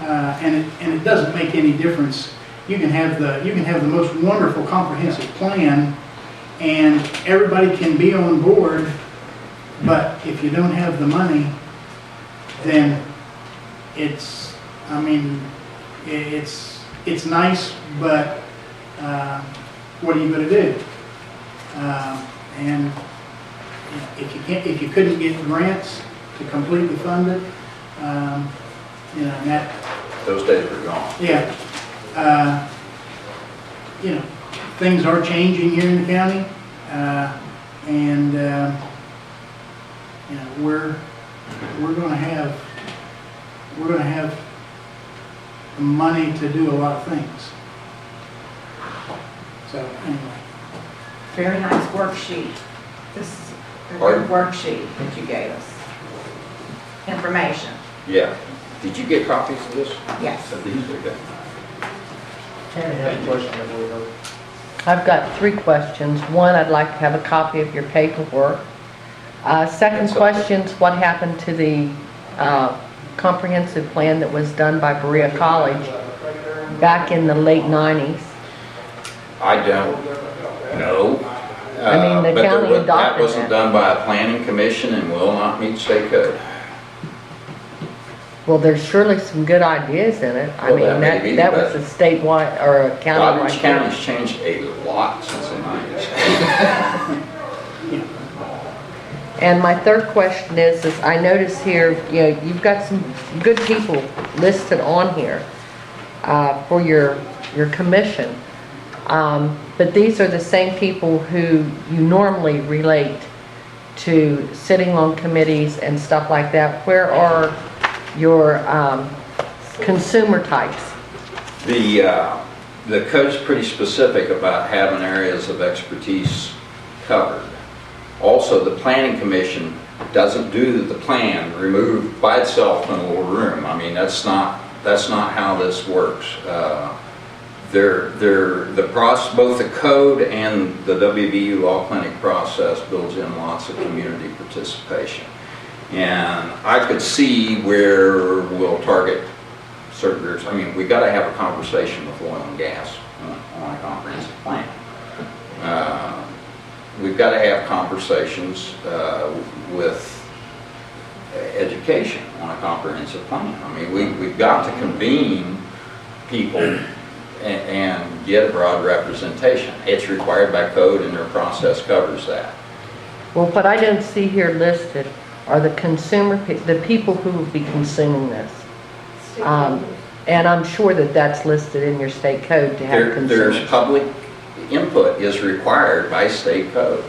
and it doesn't make any difference. You can have the most wonderful comprehensive plan, and everybody can be on board, but if you don't have the money, then it's nice, but what are you going to do? And if you couldn't get grants to completely fund it, that. Those days are gone. Yeah. Things are changing here in the county, and we're going to have money to do a lot of things. So anyway. Very nice worksheet. This is a Pardon? good worksheet that you gave us. Information. Yeah. Did you get copies of this? Yes. Of these? Okay. I've got 3 questions. One, I'd like to have a copy of your paperwork. Second That's okay. question's what happened to the comprehensive plan that was done by Berea College back in the late 90s? I don't know. I mean, the But county that adopted wasn't that. done by a planning commission and will not meet state code. Well, there's surely some good ideas in it. I Well, mean, that may be, that was but- a statewide or a countywide. Doddridge County's changed a lot since the 90s. And my third question is I notice here, you've got some good people listed on here for your commission. But these are the same people who you normally relate to sitting on committees and stuff like that. Where are your consumer types? The code's pretty specific about having areas of expertise covered. Also, the planning commission doesn't do the plan removed by itself in a little room. I mean, that's not how this works. Both the code and the WVU Law Clinic process builds in lots of community participation. And I could see where we'll target certain groups. I mean, we got to have a conversation with oil and gas on a comprehensive plan. We've got to have conversations with education on a comprehensive plan. I mean, we've got to convene people and get a broad representation. It's required by code and their process covers that. Well, what I don't see here listed are the the people who will be consuming this. And I'm sure that that's listed in your state code to have consumers. There's public input is required by state code.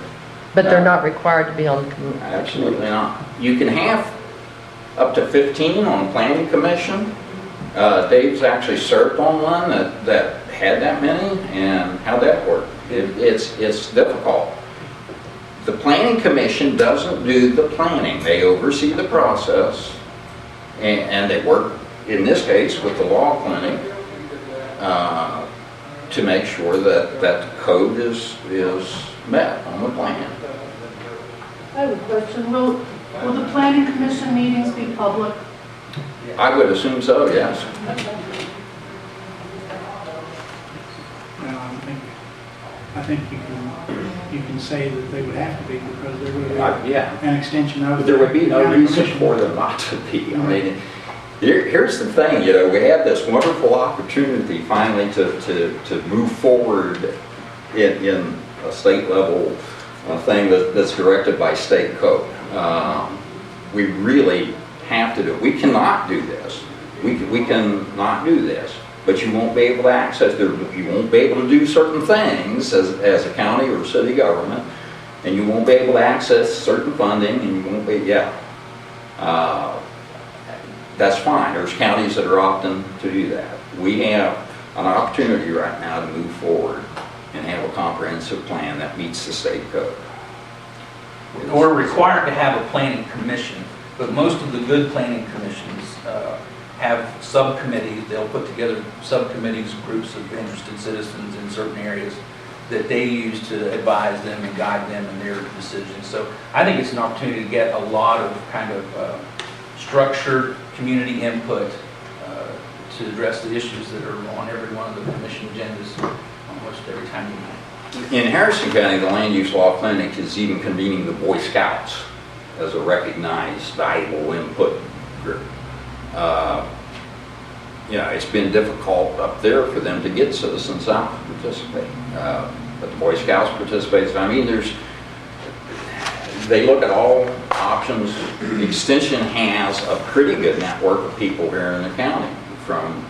But they're not required to be on the committee. Absolutely not. You can have up to 15 on the planning commission. Dave's actually served on one that had that many, and how'd that work? It's difficult. The planning commission doesn't do the planning. They oversee the process, and they work, in this case, with the law clinic to make sure that the code is met on the plan. I have a question. Will the planning commission meetings be public? I would assume so, yes. I think you can say that they would have to be because they're going to be Yeah. an extension of. But there would be no county reason commission. for them not to be. I mean, here's the thing, you know, we have this wonderful opportunity finally to move forward in a state level thing that's directed by state code. We really have to do it. We cannot do this. We cannot do this. But you won't be able to access, you won't be able to do certain things as a county or city government, and you won't be able to access certain funding, and you won't be, that's fine. There's counties that are opting to do that. We have an opportunity right now to move forward and have a comprehensive plan that meets the state code. We're required to have a planning commission, but most of the good planning commissions have subcommittees. They'll put together subcommittees, groups of interested citizens in certain areas that they use to advise them and guide them in their decisions. So I think it's an opportunity to get a lot of kind of structured community input to address the issues that are on every one of the commission agendas almost every time you meet. In Harrison County, the Land Use Law Clinic is even convening the Boy Scouts as a recognized valuable input group. It's been difficult up there for them to get citizens out to participate. But the Boy Scouts participate. I mean, they look at all options. The Extension has a pretty good network of people here in the county, from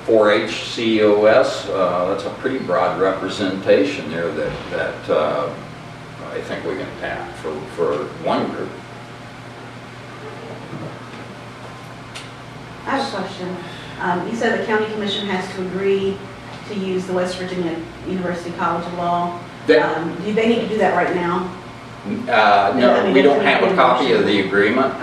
4-H COS. That's a pretty broad representation there that I think we can tap for one group. I have a question. You said the county commission has to agree to use the West Virginia University College of Law. Do they need to do that right now? No, we don't have a copy of the agreement.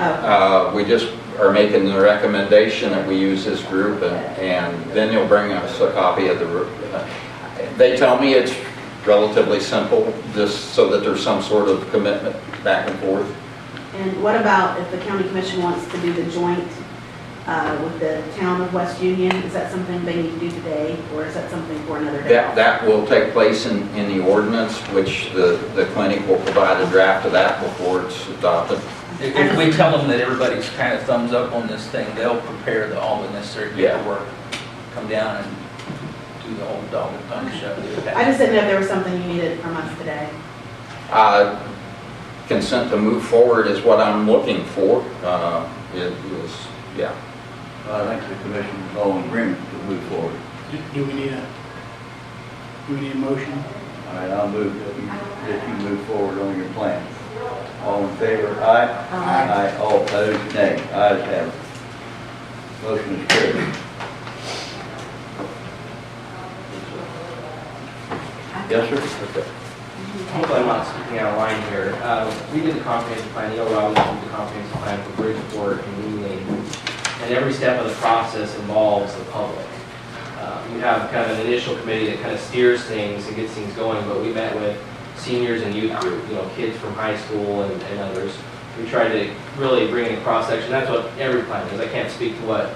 We just are making the recommendation that we use this group, and then they'll bring us a copy of the. They tell me it's relatively simple, just so that there's some sort of commitment back and forth. And what about if the county commission wants to do the joint with the town of West Union? Is that something they need to do today, or is that something for another day? That will take place in the ordinance, which the clinic will provide a draft of that before it's adopted. If we tell them that everybody's kind of thumbs up on this thing, they'll prepare all the necessary paperwork, come down and do the whole dog and pony show. I just didn't know if there was something you needed from us today. Consent to move forward is what I'm looking for. I think the commission is all in agreement to move forward. Do we need a motion? All right, I'll move that you move forward on your plan. All in favor, aye? Aye. All opposed, nay. Ayes have it. Motion is carried. Yes, sir? Okay. hopefully I'm not speaking out of line here. We did the comprehensive plan, Robinson did the comprehensive plan for Bridgeport and Wheeling. And every step of the process involves the public. We have kind of an initial committee that kind of steers things and gets things going, but we met with seniors and youth group, kids from high school and others. We tried to really bring in a cross-section. That's what every plan is. I can't speak to what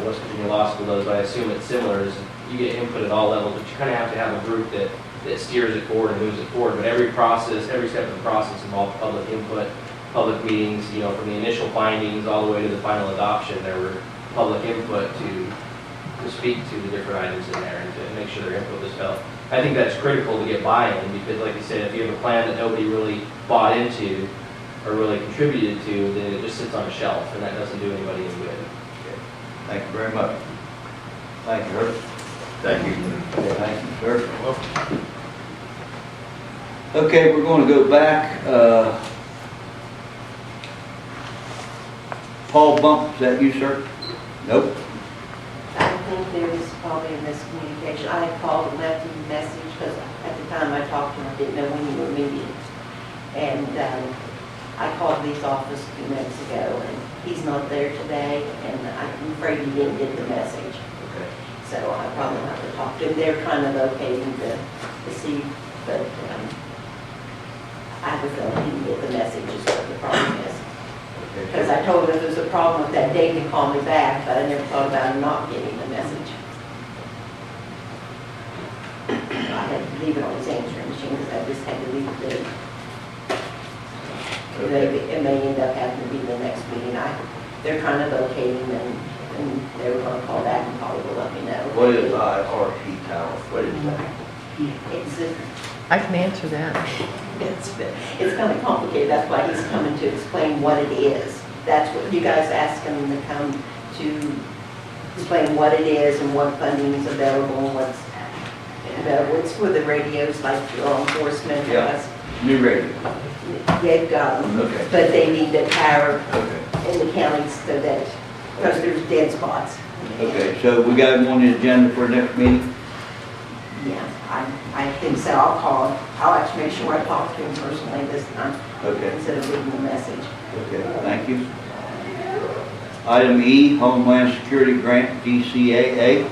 West Virginia Law School does, but I assume it's similar. Is you get input at all levels, but you kind of have to have a group that steers it forward and moves it forward. But every step of the process involves public input, public meetings, from the initial findings all the way to the final adoption. There were public input to speak to the different items in there and to make sure their input was felt. I think that's critical to get buy-in because, like you said, if you have a plan that nobody really bought into or really contributed to, then it just sits on a shelf and that doesn't do anybody any good. Thank you very much. Thank you, Herb. Thank you. Thank you, sir. Okay, we're going to go back. Paul Bump, is that you, sir? Nope. I think there was probably a miscommunication. I had called and left him a message because at the time I talked to him, I didn't know when you were meeting. And I called Lee's office a few minutes ago and he's not there today and I'm afraid he didn't get the message. Okay. So I probably have to talk to him. They're kind of locating to see, but I have a feeling he didn't get the message is what the problem is. Because I told him if there's a problem with that date to call me back, but I never thought about him not getting the message. I had to leave it on his answering machine because I just had to leave it there. It may end up having to be the next meeting. They're trying to locate him and they were going to call back and probably will let me know. What is IRP Tower? What is that? It's I can answer that. It's kind of complicated. That's why he's coming to explain what it is. That's what you guys asked him to come to explain what it is and what funding is available and what's available. It's for the radios like law enforcement. Yeah. New radio. They've got them, Okay. but they need the power Okay. in the county so that, because there's dead spots. Okay, so we got him on the agenda for next meeting? Yeah, I think so. I'll actually make sure I talk to him personally this time Okay. instead of leaving a message. Okay, thank you. Item E, Homeland Security Grant, DCAA.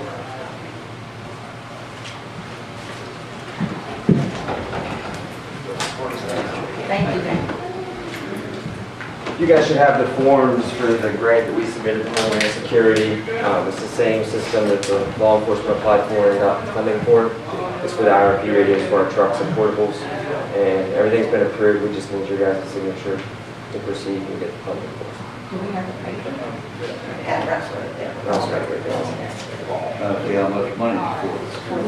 Thank you. You guys should have the forms for the grant that we submitted to Homeland Security. It's the same system that the law enforcement applied for and got funding for. It's for the IRP radios for our trucks and portables. And everything's been approved. We just need your guys' signature to proceed and get the funding for it. Do we have to pay for that? Address right there. That's right there. See how much money it's for.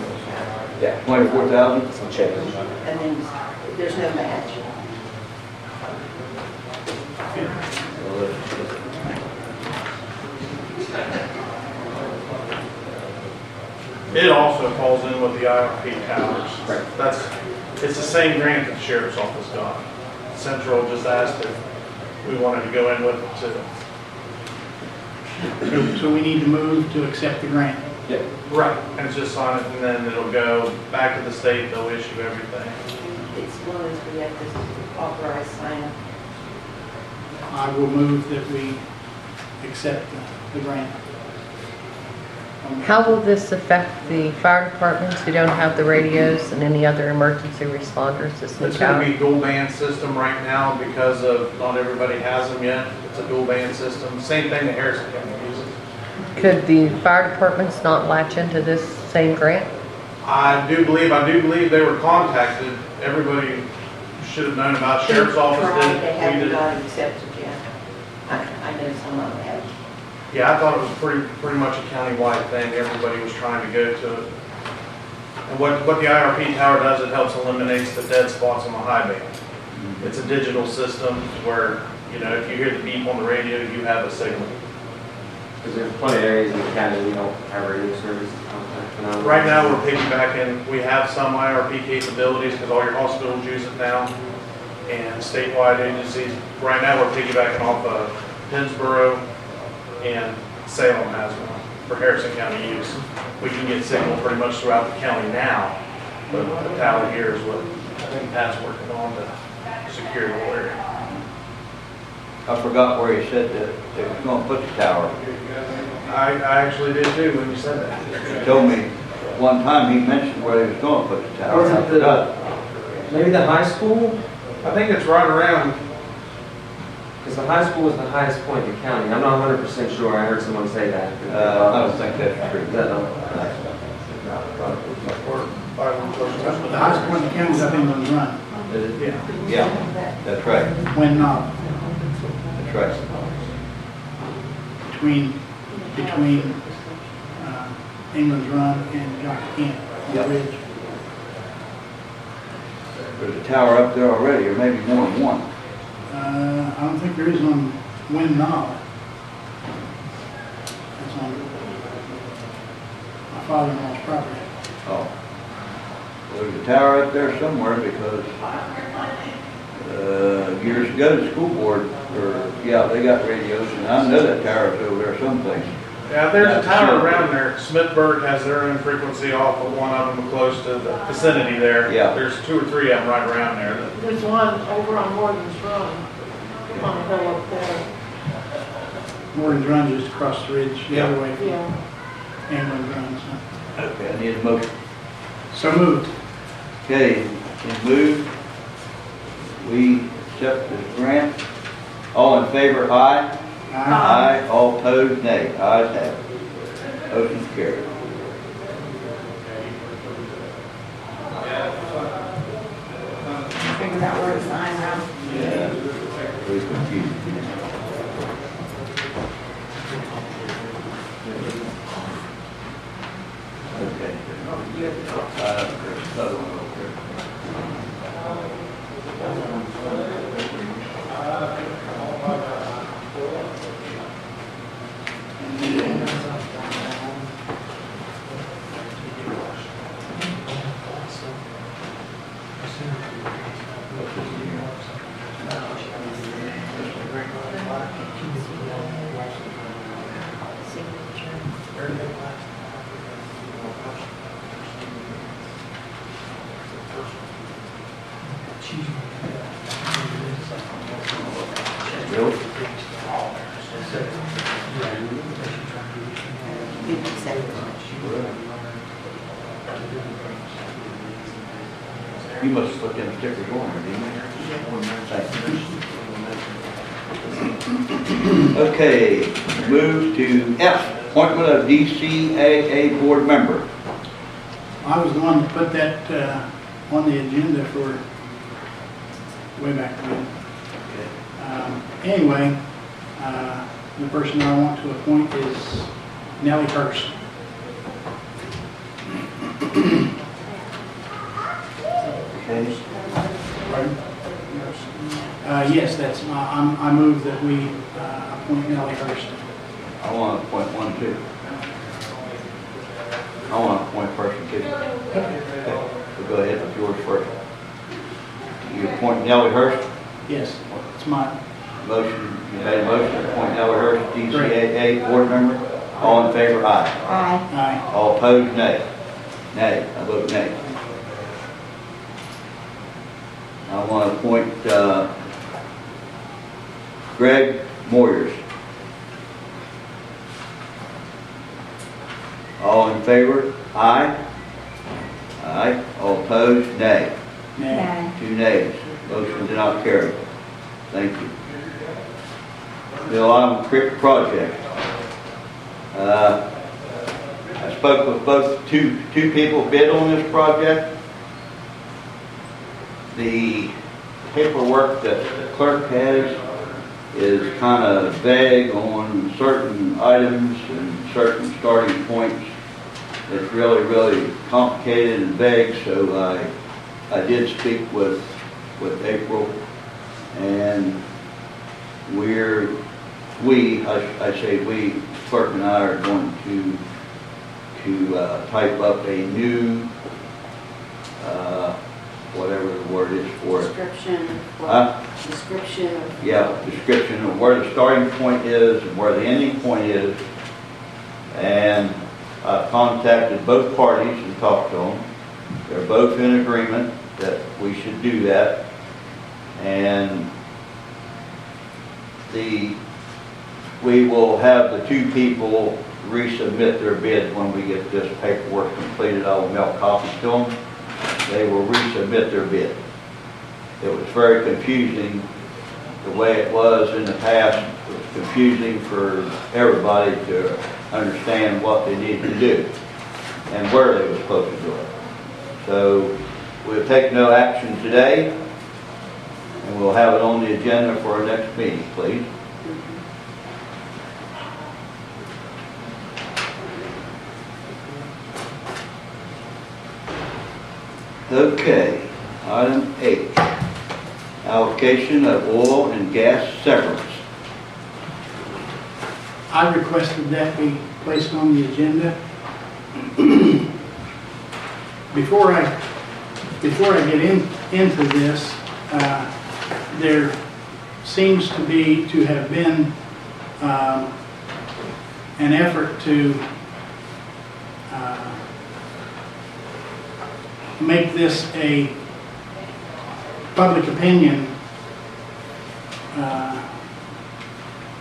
Yeah. 24,000? Some change. And then there's no match. It also falls in with the IRP towers. It's the same grant that the sheriff's office got. Central just asked if we wanted to go in with it too. So we need to move to accept the grant. Yeah. Right. And it's just sign it and then it'll go back to the state, they'll issue everything. It's one of those we have to authorize sign. I will move that we accept the grant. How will this affect the fire departments who don't have the radios and any other emergency responders? This new It's going tower? to be dual band system right now because of not everybody has them yet. It's a dual band system. Same thing that Harrison County uses. Could the fire departments not latch into this same grant? I do believe they were contacted. Everybody should have known about sheriff's office did They it. We haven't did it. got it accepted yet. I know some of them have. Yeah, I thought it was pretty much a countywide thing. Everybody was trying to go to it. And what the IRP tower does, it helps eliminates the dead spots on the high band. It's a digital system where, if you hear the beep on the radio, you have a signal. Because there's plenty of areas in the county we don't have radio service. Right now, we're piggybacking. We have some IRP capabilities because all your hospitals use it now and statewide agencies. Right now, we're piggybacking off of Pennsboro and Salem has one for Harrison County use. We can get signal pretty much throughout the county now, but the tower here is what think Pat's working on the secure the whole area. I forgot where he said that they was gonna put the tower. I actually did too when you said that. He told me one time he mentioned where they was gonna put the tower. Was it I forgot. Maybe the high school? I think it's right around, Because the high school is the highest point in the county. I'm not 100% sure. I heard someone say that. I don't think that's true. Is that not? or by one person. The highest point in the county is up England's Run, Yeah, that's right, when not, that's right. between England's Run and Jockey Camp on the Yep. ridge. There's a tower up there already, or maybe more than one. I don't think there is on Wind Knob. That's on my father-in-law's property. Oh. Well, there's a tower up there somewhere because, years ago, the school board, they got radios, and I know that tower's over there someplace. Yeah, there's a tower around there. Smithburg has their own frequency off of one of them close to the vicinity there. Yeah. There's 2 or 3 of them right around there. There's one over on Morgan's Run, on the hill up there. Morgan's Run just across the ridge, the other way from Yeah. England's Run. Okay, I need a motion. So moved. Okay, it's moved. We accept this grant. All in favor, aye? Aye. All opposed, nay. Ayes have it. Motion carried. Figure out where to sign now. Yeah, very confused. Okay. There's another one over there. Bill? 57. You must have put them stickers on there, didn't you? Okay, move to F, appointment of DCAA board member. I was the one that put that on the agenda for way back when. Anyway, the person I want to appoint is Nellie Hurst. Okay. Pardon? Yes, I move that we appoint Nellie Hurst. I want to appoint one too. I want to appoint a person too. Okay, so go ahead with yours first. You appoint Nellie Hurst? Yes, it's mine. Motion, you made a motion to appoint Nellie Hurst, DCAA board member. All in favor, aye. Aye. Aye. All opposed, nay. Nay, I vote nay. I want to appoint Greg Moyers. All in favor, aye. Aye. All opposed, nay. Nay. 2 nays. Motion did not carry. Thank you. Mill Island Creek Project. I spoke with both two people bid on this project. The paperwork that the clerk has is kind of vague on certain items and certain starting points. It's really, really complicated and vague, so I did speak with April, and I say we, clerk and I are going to type up a new, whatever the word is for it. Description. Description. Yeah, description of where the starting point is and where the ending point is. And I contacted both parties and talked to them. They're both in agreement that we should do that. And we will have the two people resubmit their bid when we get this paperwork completed. I will mail copies to them. They will resubmit their bid. It was very confusing the way it was in the past. It was confusing for everybody to understand what they needed to do and where they were supposed to do it. So we'll take no action today, and we'll have it on the agenda for our next meeting, please. Okay, item H, allocation of oil and gas severance. I requested that be placed on the agenda. Before I get into this, there seems to have been an effort to make this a public opinion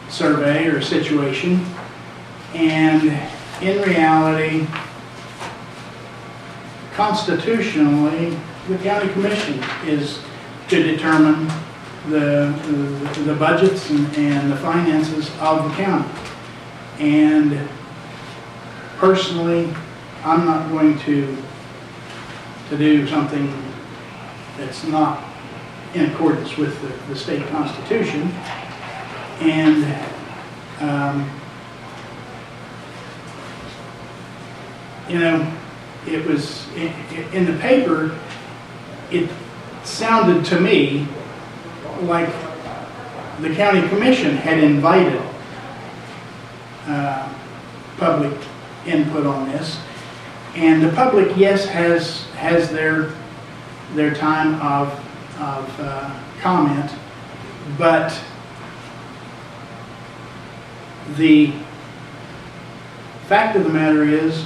survey or situation, and in reality, constitutionally, the county commission is to determine the budgets and the finances of the county. And personally, I'm not going to do something that's not in accordance with the state constitution. And you know, it was in the paper, it sounded to me like the county commission had invited public input on this, and the public, yes, has their time of comment, but the fact of the matter is,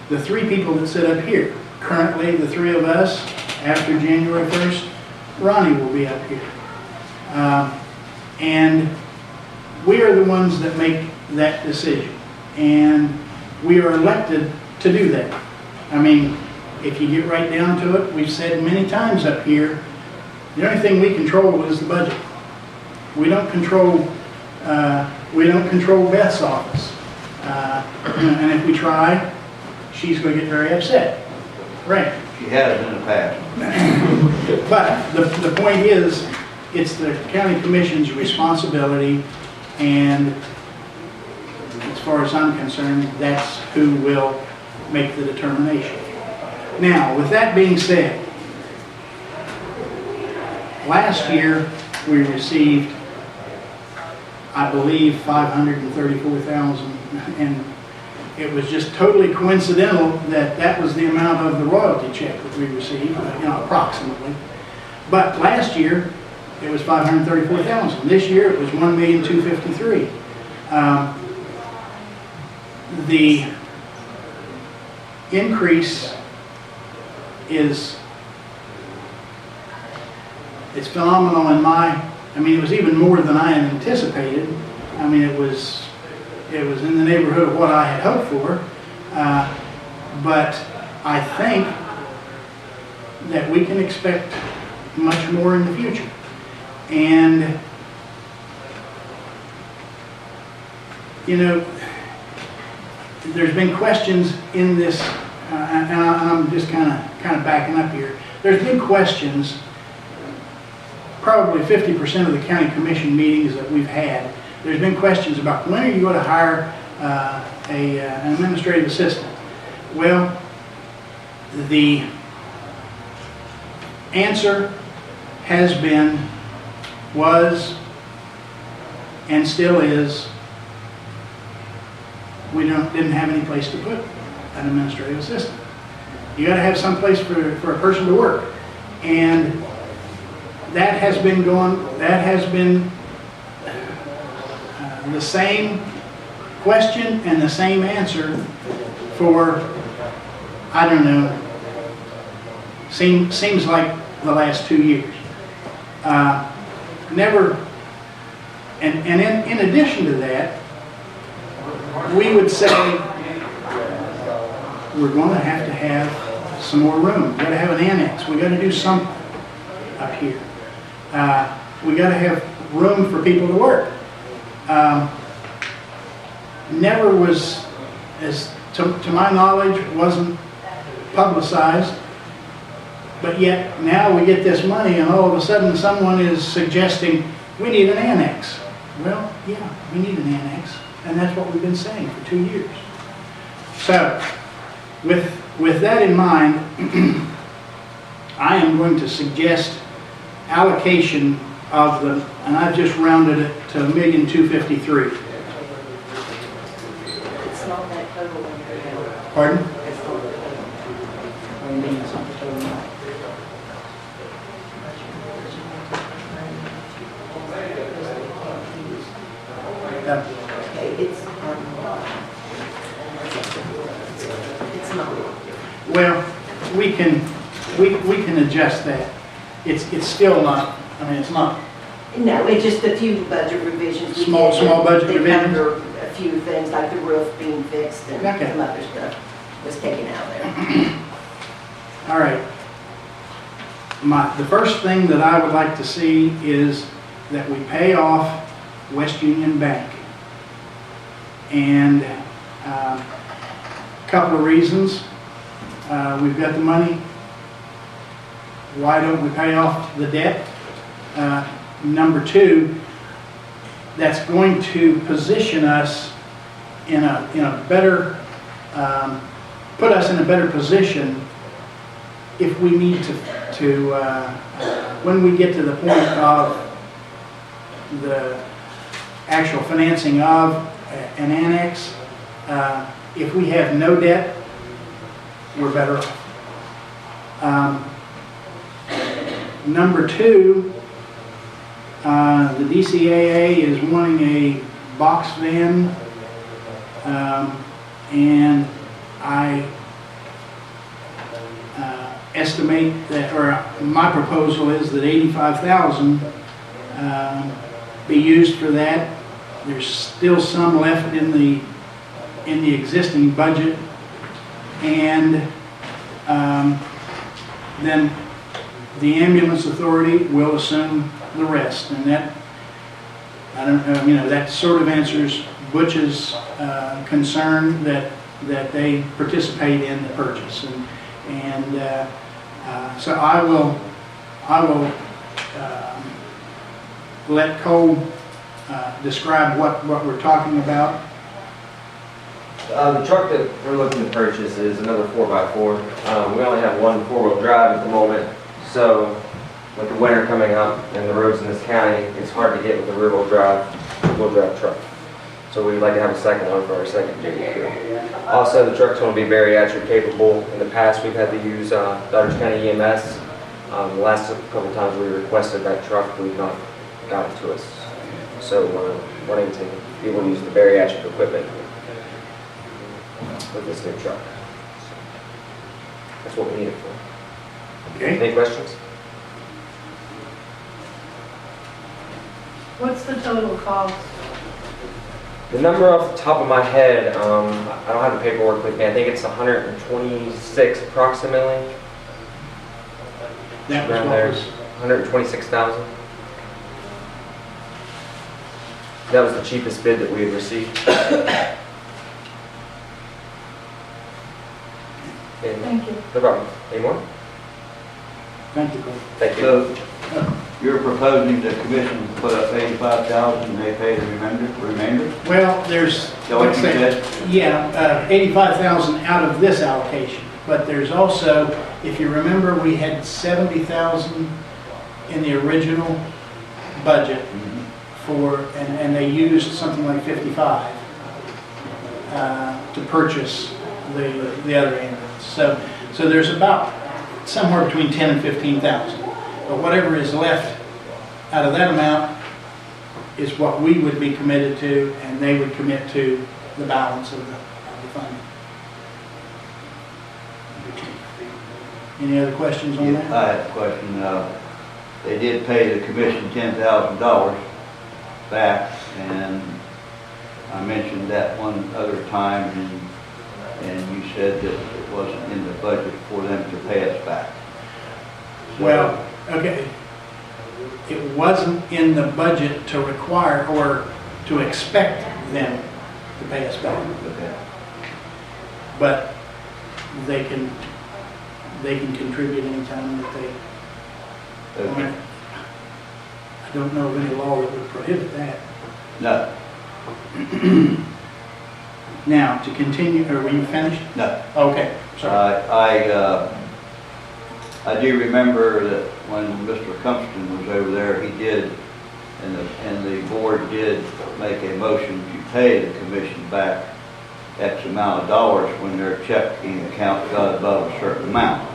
the three people that sit up here, currently the three of us, after January 1st, Ronnie will be up here. And we are the ones that make that decision. And we are elected to do that. I mean, if you get right down to it, we've said many times up here, the only thing we control is the budget. We don't control Beth's office. And if we try, she's going to get very upset. Right. She has in the past. But the point is, it's the county commission's responsibility, and as far as I'm concerned, that's who will make the determination. Now, with that being said, last year we received, I believe, $534,000, and it was just totally coincidental that that was the amount of the royalty check that we received, approximately. But last year, it was $534,000. This year, it was $1,253,000. The increase it's phenomenal it was even more than I had anticipated. I mean, it was in the neighborhood of what I had hoped for, but I think that we can expect much more in the future. And there's been questions in this, and I'm just kind of backing up here. There's been questions, probably 50% of the county commission meetings that we've had. There's been questions about when are you going to hire an administrative assistant? Well, the answer has been, was, and still is, we didn't have any place to put an administrative assistant. You got to have some place for a person to work, and that has been the same question and the same answer for, I don't know, seems like the last 2 years. Never, and in addition to that, we would say, we're going to have some more room. We've got to have an annex. We've got to do something up here. We got to have room for people to work. Never was, as to my knowledge, wasn't publicized, but yet now we get this money and all of a sudden someone is suggesting we need an annex. Well, yeah, we need an annex, and that's what we've been saying for 2 years. So, with that in mind, I am going to suggest allocation of the, and I've just rounded it to $1,253,000. It's not that total. Pardon? It's not that total. What do you mean it's not the total amount? Okay, it's not. Well, we can adjust that. It's still not, I mean, it's not. No, it's just a few budget revisions. we Small did. budget They revisions? cover a few things like the roof being fixed and Okay. some other stuff was taken out there. All right. The first thing that I would like to see is that we pay off West Union Bank. And a couple of reasons. We've got the money. Why don't we pay off the debt? Number two, that's going to position us in a better, put us in a better position if we need to when we get to the point of the actual financing of an annex, if we have no debt, we're better off. Number two, the DCAA is wanting a box van, and I estimate that, or my proposal is that $85,000 be used for that. There's still some left in the existing budget, and then the ambulance authority will assume the rest, and that, I don't know, you know, that sort of answers Butch's concern that they participate in the purchase, and so I will let Cole describe what we're talking about. The truck that we're looking to purchase is another 4x4. We only have one 4-wheel drive at the moment, so with the winter coming up and the roads in this county, it's hard to get with a rear-wheel drive truck. So we'd like to have a second one for our second JDQ. Also, the truck's going to be bariatric capable. In the past, we've had to use Douglas County EMS. The last couple times we requested that truck, we've not got it to us. So we're wanting to be able to use the bariatric equipment with this new truck. That's what we need it for. Okay. Any questions? What's the total cost? The number off the top of my head, I don't have the paperwork with me. I think it's 126 approximately. That was Around what there, was, 126,000. That was the cheapest bid that we had received. Thank you. No problem. Any more? thank you, Cole. Thank you. So, you're proposing the commission put up $85,000 and they pay the remainder? Well, there's, Is that what you said? yeah, $85,000 out of this allocation, but there's also, if you remember, we had $70,000 in the original budget for, and they used something like 55 to purchase the other ambulance. So there's about somewhere between 10 and 15,000. But whatever is left out of that amount is what we would be committed to, and they would commit to the balance of the funding. Any other questions on that? I had a question. They did pay the commission $10,000 back, and I mentioned that one other time, and you said that it wasn't in the budget for them to pay us back. So- Well, okay. It wasn't in the budget to require or to expect them to pay us back, Okay. but they can contribute anytime that they want. Okay. I don't know of any law that would prohibit that. No, Now, to continue, were you finished? no. Okay, sorry. I do remember that when Mr. Compton was over there, he did, and the board did make a motion to pay the commission back X amount of dollars when their checking account got above a certain amount.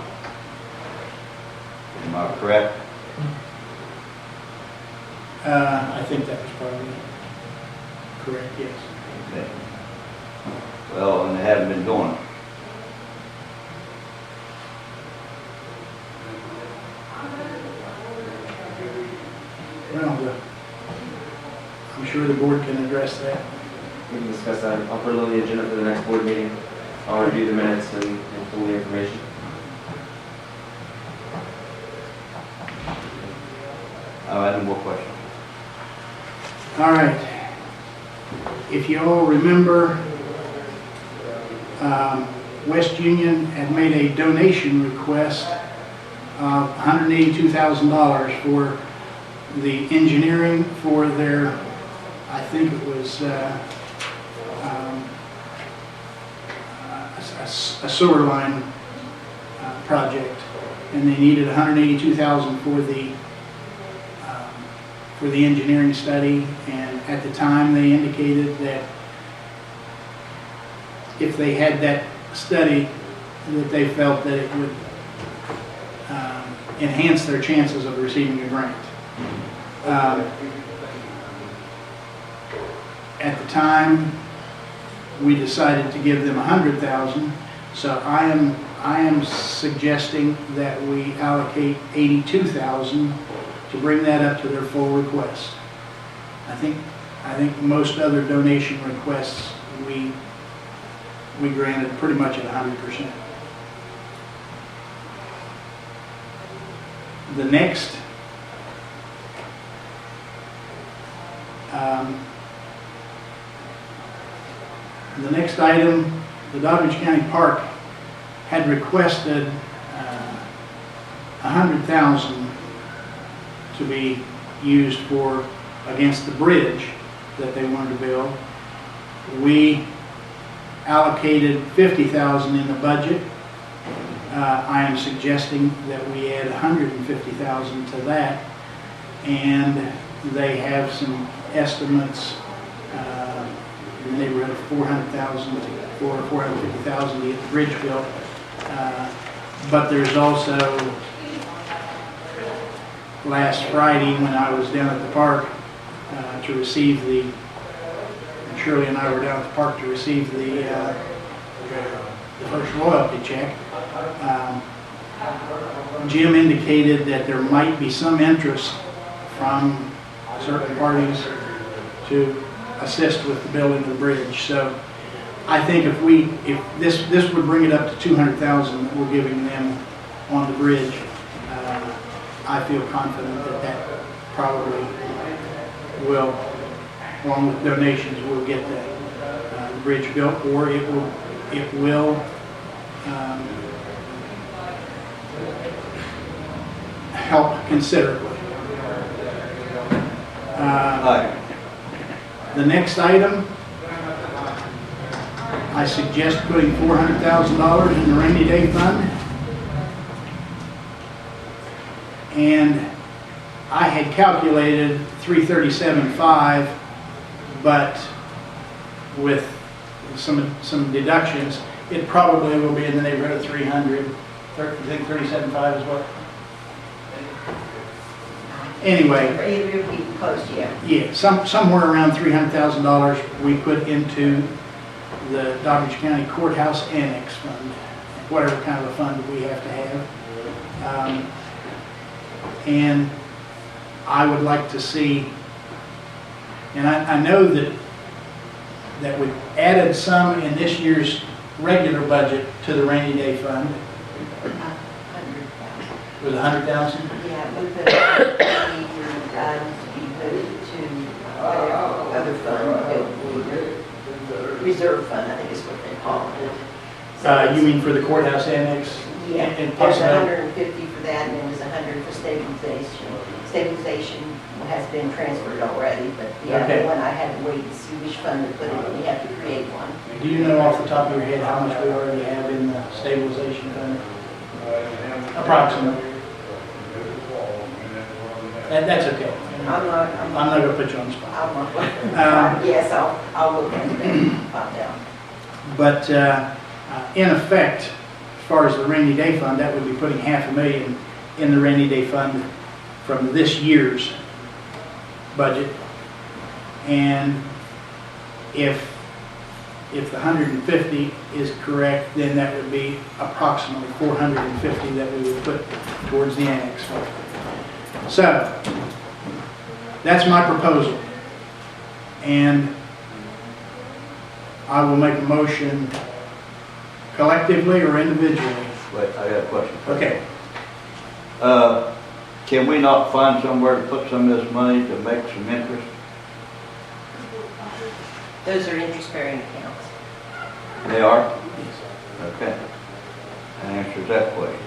Am I correct? I think that was probably correct, yes. Okay. Well, and they haven't been doing it. Well, I'm sure the board can address that. We can discuss that. I'll put it on the agenda for the next board meeting. I'll review the minutes and pull the information. I have no more questions. All right. If you all remember, West Union had made a donation request of $182,000 for the engineering for their, I think it was a sewer line project, and they needed $182,000 for the engineering study. And at the time, they indicated that if they had that study, that they felt that it would enhance their chances of receiving a grant. At the time, we decided to give them $100,000. So I am suggesting that we allocate $82,000 to bring that up to their full request. I think most other donation requests we granted pretty much at 100%. The next item, the Doddridge County Park had requested $100,000 to be used for against the bridge that they wanted to build. We allocated $50,000 in the budget. I am suggesting that we add $150,000 to that, and they have some estimates in the neighborhood of $450,000 to get the bridge built. But there's also, last Friday when I was down at the park to receive Shirley and I were down at the park to receive the first royalty check. Jim indicated that there might be some interest from certain parties to assist with the building of the bridge. So I think if this would bring it up to $200,000 that we're giving them on the bridge, I feel confident that probably will, along with donations, will get the bridge built, or it will help considerably. The next item, I suggest putting $400,000 in the rainy day fund. And I had calculated $337,500, but with some deductions, it probably will be in the neighborhood of $300. I think $37,500 is what? Anyway. Either be close, yeah. Yeah, somewhere around $300,000 we put into the Doddridge County Courthouse Annex Fund. whatever kind of a fund we have to have. And I would like to see, and I know that we added some in this year's regular budget to the rainy day fund. 100,000. Was it 100,000? Yeah, we put it to be moved to whatever other fund, reserve fund, I think is what they call it. So You mean for the courthouse annex? yeah, and there's possibly- 150 for that, and then there's 100 for stabilization. Stabilization has been transferred already, but the Okay. other one, I had to wait to see which fund to put it in. We have to create one. Do you know off the top of your head how much we already have in the stabilization fund? Approximately. That's okay. I'm I'm not gonna put you on the spot. Yes, I'll look into that and find out. But in effect, as far as the rainy day fund, that would be putting $500,000 in the rainy day fund from this year's budget. And if the 150 is correct, then that would be approximately 450 that we would put towards the annex fund. So, that's my proposal. And I will make a motion collectively or individually. Wait, I got a question. Okay. Can we not find somewhere to put some of this money to make some interest? Those are interest-bearing accounts. They are? Okay. That answers that question.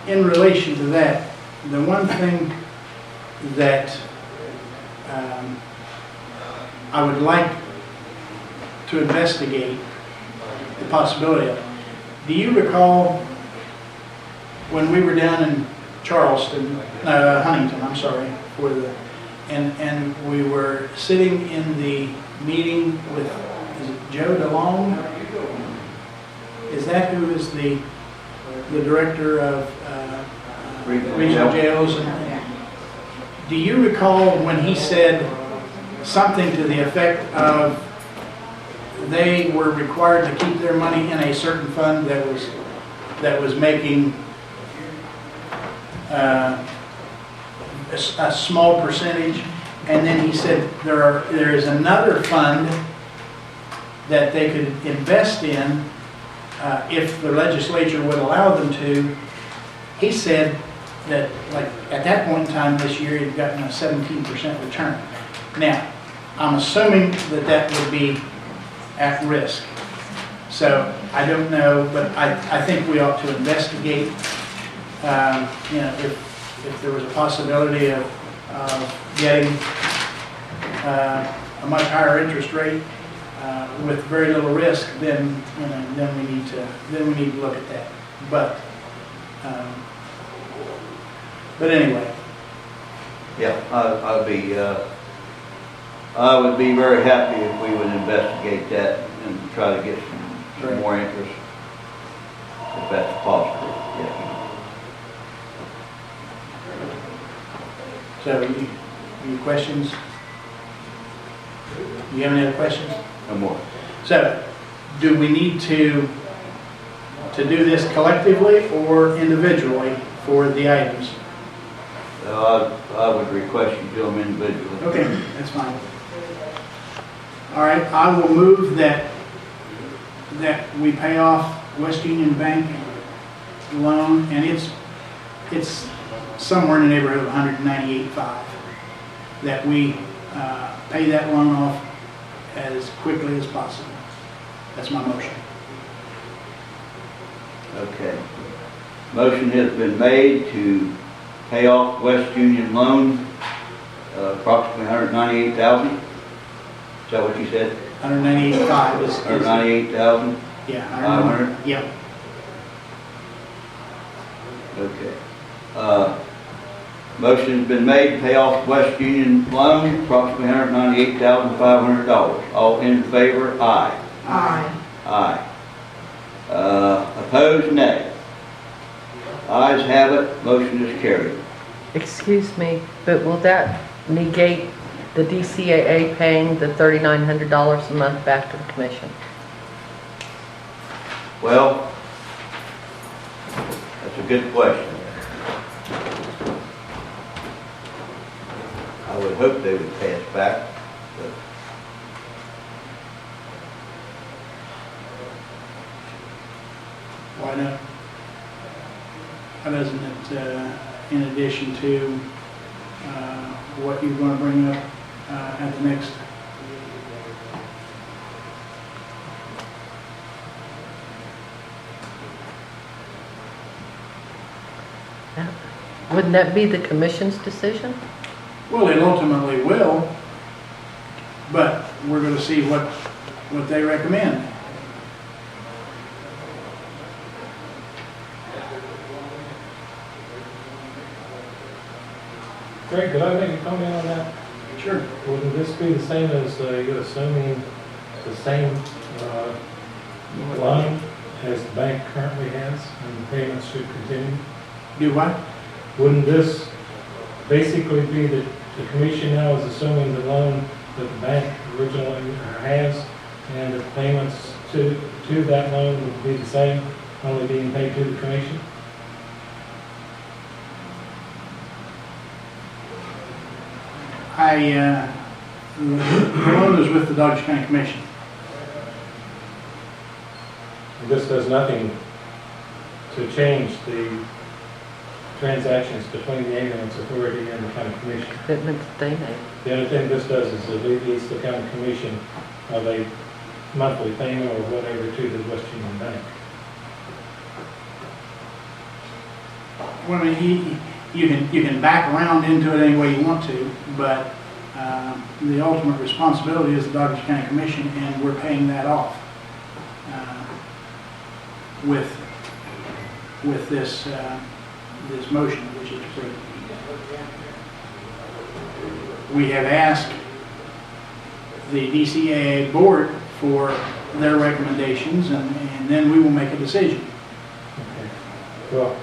In relation to that, the one thing that I would like to investigate the possibility of. Do you recall when we were down in Charleston, Huntington, I'm sorry, and we were sitting in the meeting with, is it Joe DeLong? Is that who is the director of regional jails? Do you recall when he said something to the effect of they were required to keep their money in a certain fund that was making a small percentage, and then he said there is another fund that they could invest in if the legislature would allow them to. He said that, like, at that point in time this year, he'd gotten a 17% return. Now, I'm assuming that would be at risk. So I don't know, but I think we ought to investigate, if there was a possibility of getting a much higher interest rate with very little risk, then we need to look at that. But anyway. Yeah, I would be very happy if we would investigate that and try to get some more interest, if that's possible. Yeah. So, any questions? You have any other questions? No more. So, do we need to do this collectively or individually for the items? I would request you do them individually. Okay, that's fine. All right, I will move that we pay off West Union Bank loan, and it's somewhere in the neighborhood of $198,500. That we pay that loan off as quickly as possible. That's my motion. Okay. Motion has been made to pay off West Union loan, approximately $198,000. Is that what you said? $198,500 is. $198,000? Yeah. 500? Yep. Okay. Motion's been made to pay off West Union loan, approximately $198,500. All in favor? Aye. Aye. Aye. Opposed? Nay. Ayes have it, motion is carried. Excuse me, but will that negate the DCAA paying the $3,900 a month back to the commission? Well, that's a good question. I would hope they would pay us back, but Why not? Why doesn't it, in addition to what you're going to bring up at the next? Wouldn't that be the commission's decision? Well, it ultimately will, but we're going to see what they recommend. Greg, could I make a comment on that? Sure. Wouldn't this be the same as you're assuming the same line as the bank currently has and the payments should continue? Do what? Wouldn't this basically be that the commission now is assuming the loan that the bank originally has and the payments to that loan would be the same, only being paid to the commission? The loan is with the Dodge County Commission. This does nothing to change the transactions between the ambulance authority and the county commission. Commitments they made. The only thing this does is alleviates the county commission of a monthly payment or whatever to the West Union Bank. Well, I mean, you can back around into it any way you want to, but the ultimate responsibility is the Dodge County Commission, and we're paying that off with this this motion, which is approved. We have asked the DCAA board for their recommendations, and then we will make a decision. Okay. Well,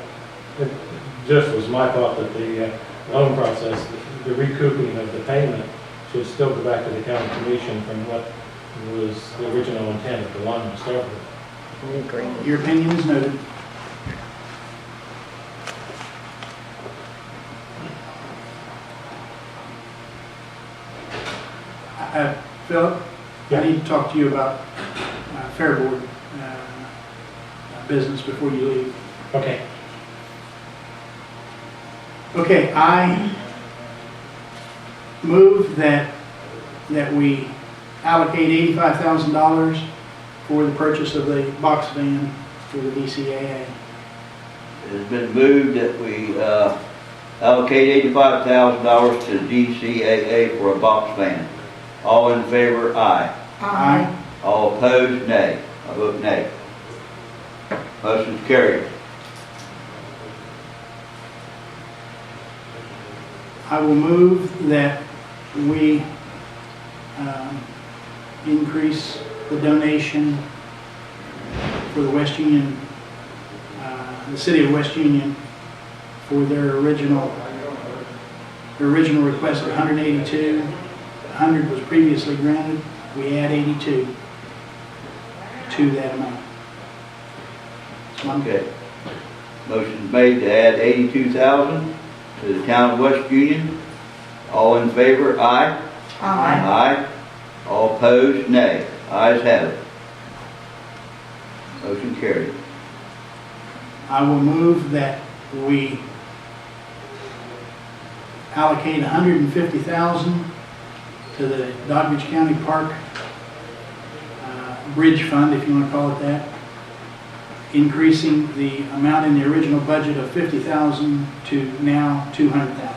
it just was my thought that the loan process, the recouping of the payment should still go back to the county commission from what was the original intent of the loan to start with. I agree. Your opinion is noted. Philip, I need to talk to you about Fair Board business before you leave. Okay. Okay, I move that we allocate $85,000 for the purchase of the box van for the DCAA. it has been moved that we allocate $85,000 to DCAA for a box van. All in favor, aye. Aye. All opposed, nay. I vote nay. Motion's carried. I will move that we increase the donation for the West Union, the city of West Union, for their original request of 182. 100 was previously granted. We add 82 to that amount. Okay. Motion's made to add $82,000 to the town of West Union. All in favor, aye. Aye. All opposed, nay. Ayes have it. Motion carried. I will move that we allocate $150,000 to the Dodge County Park Bridge Fund, if you want to call it that, increasing the amount in the original budget of $50,000 to now $200,000.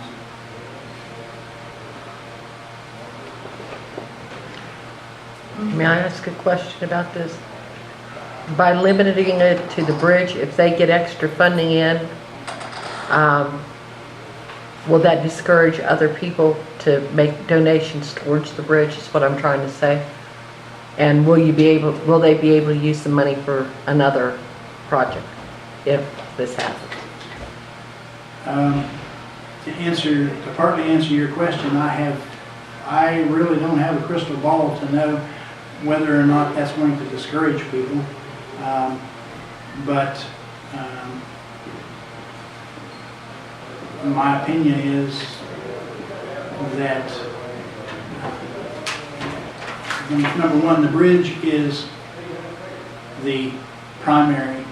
May I ask a question about this? By limiting it to the bridge, if they get extra funding in, will that discourage other people to make donations towards the bridge, is what I'm trying to say? And will they be able to use the money for another project if this happens? To partly answer your question, I really don't have a crystal ball to know whether or not that's going to discourage people. But my opinion is that, number one, the bridge is the primary,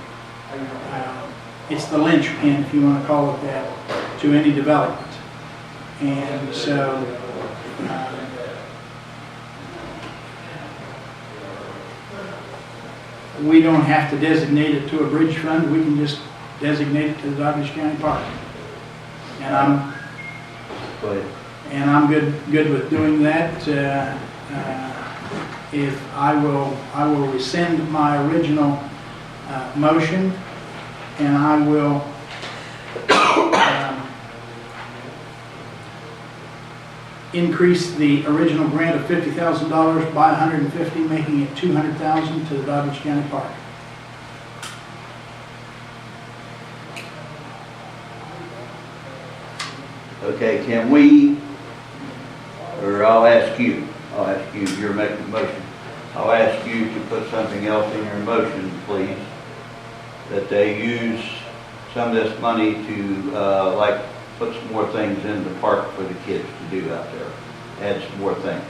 it's the linchpin, if you want to call it that, to any development. And so, we don't have to designate it to a bridge fund, we can just designate it to the Douglas County Park. And I'm good with doing that. If I will rescind my original motion, and I will increase the original grant of $50,000 by $150,000, making it $200,000 to the Douglas County Park. Okay, can we, or I'll ask you, you're making the motion. I'll ask you to put something else in your motion, please, that they use some of this money to, like, put some more things in the park for the kids to do out there. Add some more things.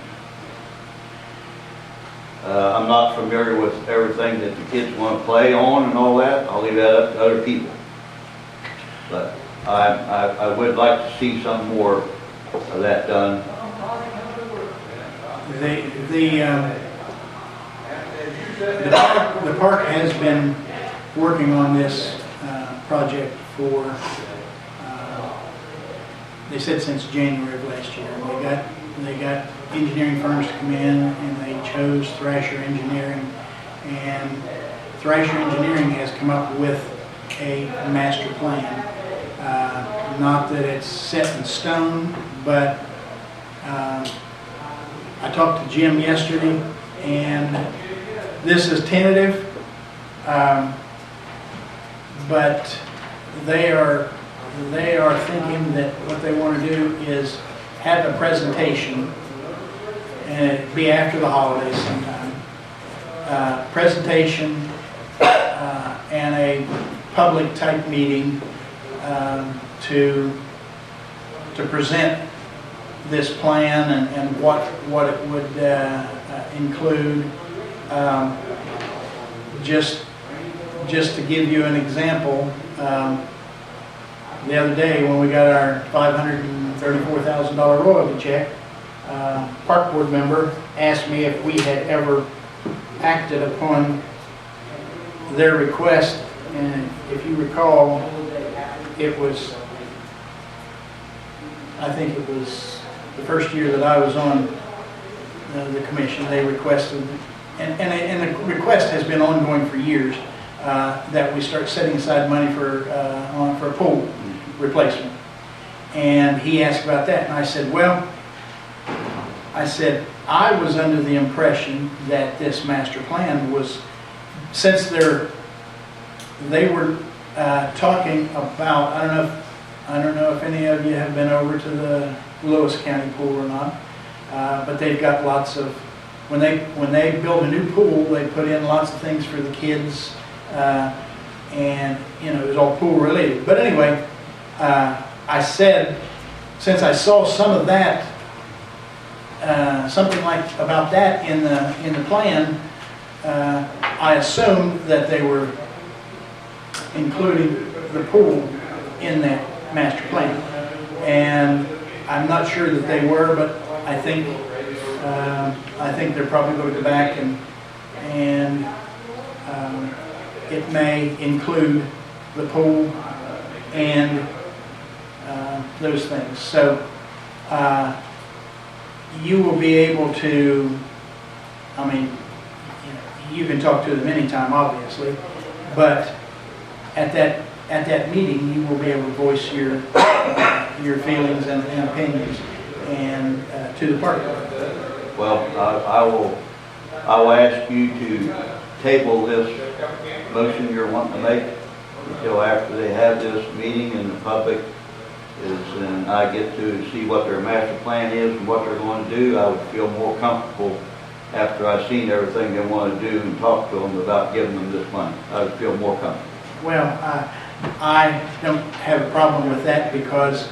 I'm not familiar with everything that the kids want to play on and all that. I'll leave that up to other people. But I would like to see some more of that done. The park has been working on this project for, they said since January of last year. They got engineering firms to come in, and they chose Thrasher Engineering. And Thrasher Engineering has come up with a master plan. Not that it's set in stone, but I talked to Jim yesterday, and this is tentative, but they are thinking that what they want to do is have a presentation, and it'd be after the holidays sometime. Presentation and a public type meeting to present this plan and what it would include. Just to give you an example, the other day when we got our $534,000 royalty check, park board member asked me if we had ever acted upon their request, and if you recall, it was, I think it was the first year that I was on the commission, they requested, and the request has been ongoing for years, that we start setting aside money for a pool replacement. And he asked about that, and I said, well, I was under the impression that this master plan was, since they were talking about, I don't know if any of you have been over to the Lewis County pool or not, but they've got lots of, when they build a new pool, they put in lots of things for the kids, and it was all pool related. But anyway, I said, since I saw some of that, something like about that in the plan, I assumed that they were including the pool in that master plan, and I'm not sure that they were, but I think they're probably going to go back and it may include the pool and those things. So you will be able to, you can talk to them anytime, obviously, but at that meeting, you will be able to voice your feelings and opinions and to the park. Well, I will ask you to table this motion you're wanting to make until after they have this meeting and the public and I get to see what their master plan is and what they're going to do. I would feel more comfortable after I seen everything they want to do and talk to them about giving them this money. I would feel more comfortable. Well, I don't have a problem with that because,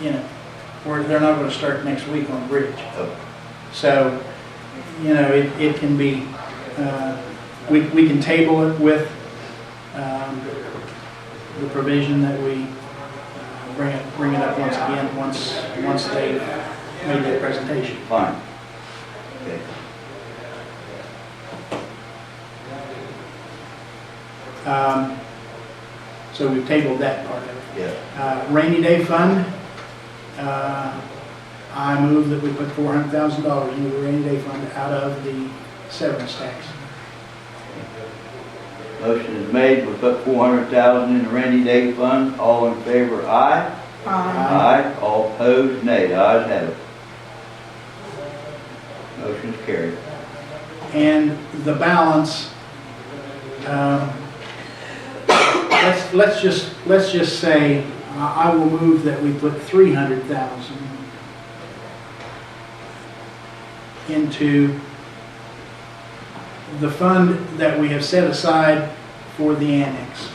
you know, they're not going to start next week on the bridge. So, you know, it can be, we can table it with the provision that we bring it up once again, once they've made their presentation. Fine. Okay. So we've tabled that part of it. Yeah. Rainy day fund, I move that we put $400,000 into the rainy day fund out of the severance tax. Motion is made, we put $400,000 in the rainy day fund. All in favor, aye? Aye. All opposed, nay. The ayes have it. Motion is carried. And the balance, let's just say, I will move that we put $300,000 into the fund that we have set aside for the annex.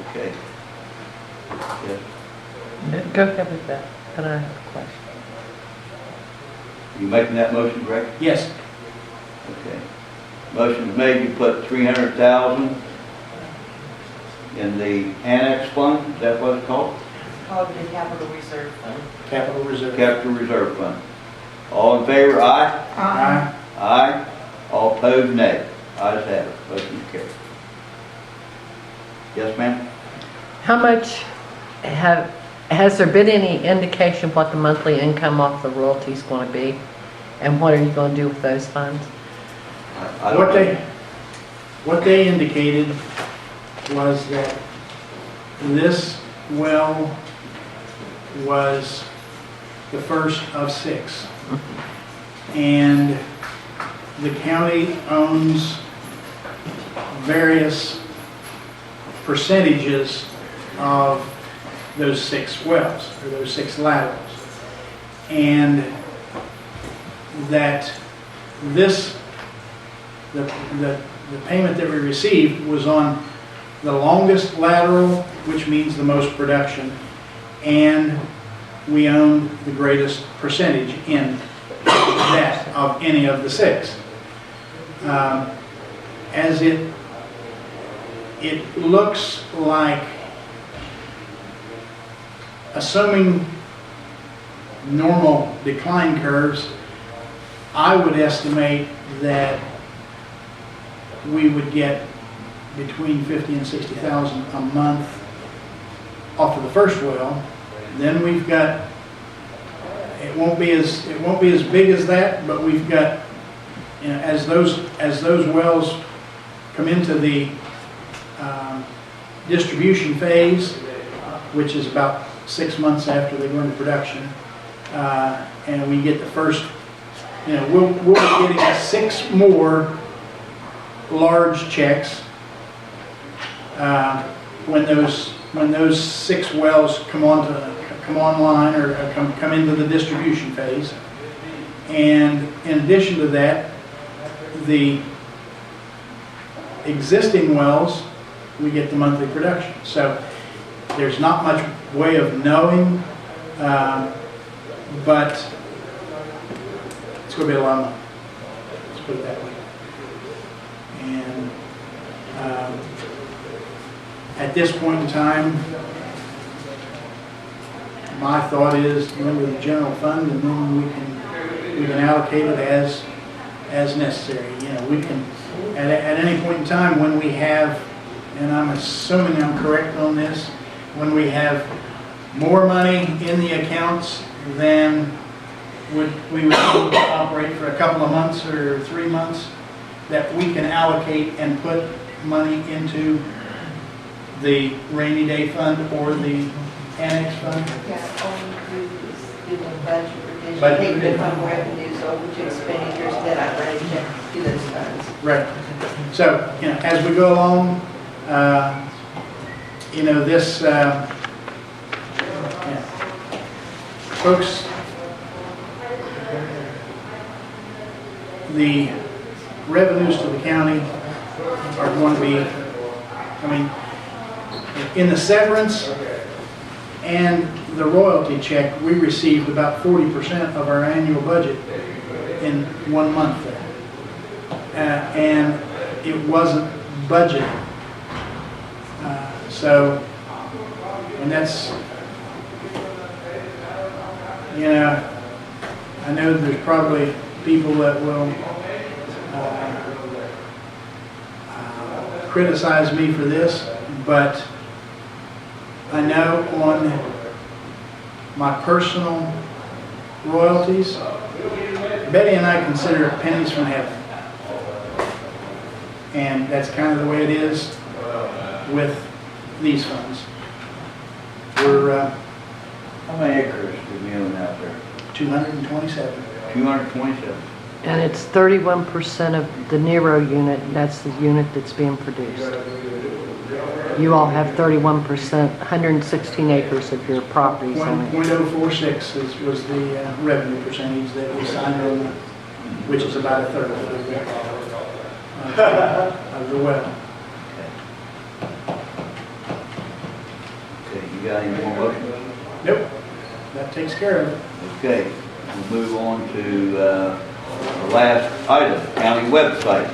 Okay. Yes. Go ahead with that, and I have a question. You making that motion, Greg? Yes. Okay. Motion is made, you put $300,000 in the annex fund, is that what it's called? Called the capital reserve fund. Capital reserve. Capital Reserve Fund. All in favor, aye? Aye. Aye. All opposed, nay. Ayes have it. Motion is carried. Yes, ma'am? How much has there been any indication what the monthly income off the royalty is going to be? And what are you going to do with those funds? I don't know. What they indicated was that this well was the first of 6. And the county owns various percentages of those 6 wells, or those 6 laterals. And that this, the payment that we received was on the longest lateral, which means the most production, and we owned the greatest percentage in that of any of the 6. As it looks like, assuming normal decline curves, I would estimate that we would get between $50,000 and $60,000 a month off of the first well. Then we've got, it won't be as big as that, but we've got, you know, as those wells come into the distribution phase, which is about 6 months after they go into production, and we get the first, you know, we'll be getting 6 more large checks when those 6 wells come online or come into the distribution phase. And in addition to that, the existing wells, we get the monthly production. So there's not much way of knowing, but it's going to be a lot of money. Let's put it that way. And at this point in time, my thought is go into the general fund, and then we can allocate it as necessary. You know, we can at any point in time when we have, and I'm assuming I'm correct on this, when we have more money in the accounts than we would operate for a couple of months or 3 months, that we can allocate and put money into the rainy day fund or the annex fund. Yeah, all we do is do the budget revision, Budget take the revision. fund revenues over to expenditures that I write to those funds. Right. So, you know, as we go along, you know, this, yeah. Folks, the revenues to the county are going to be, I mean, in the severance and the royalty check, we received about 40% of our annual budget in 1 month there. And it wasn't budgeted. So, and that's, you know, I know there's probably people that will criticize me for this, but I know on my personal royalties, Betty and I consider it pennies from heaven. And that's kind of the way it is with these funds. We're How many acres do we own out there? 227. 227. And it's 31% of the Nero unit, that's the unit that's being produced. You all have 31%, 116 acres of your properties on it. 1.046 was the revenue percentage that we signed on, which is about a third of the well. Okay, you got any more motions? Nope, that takes care of it. Okay, we'll move on to the last item, county website.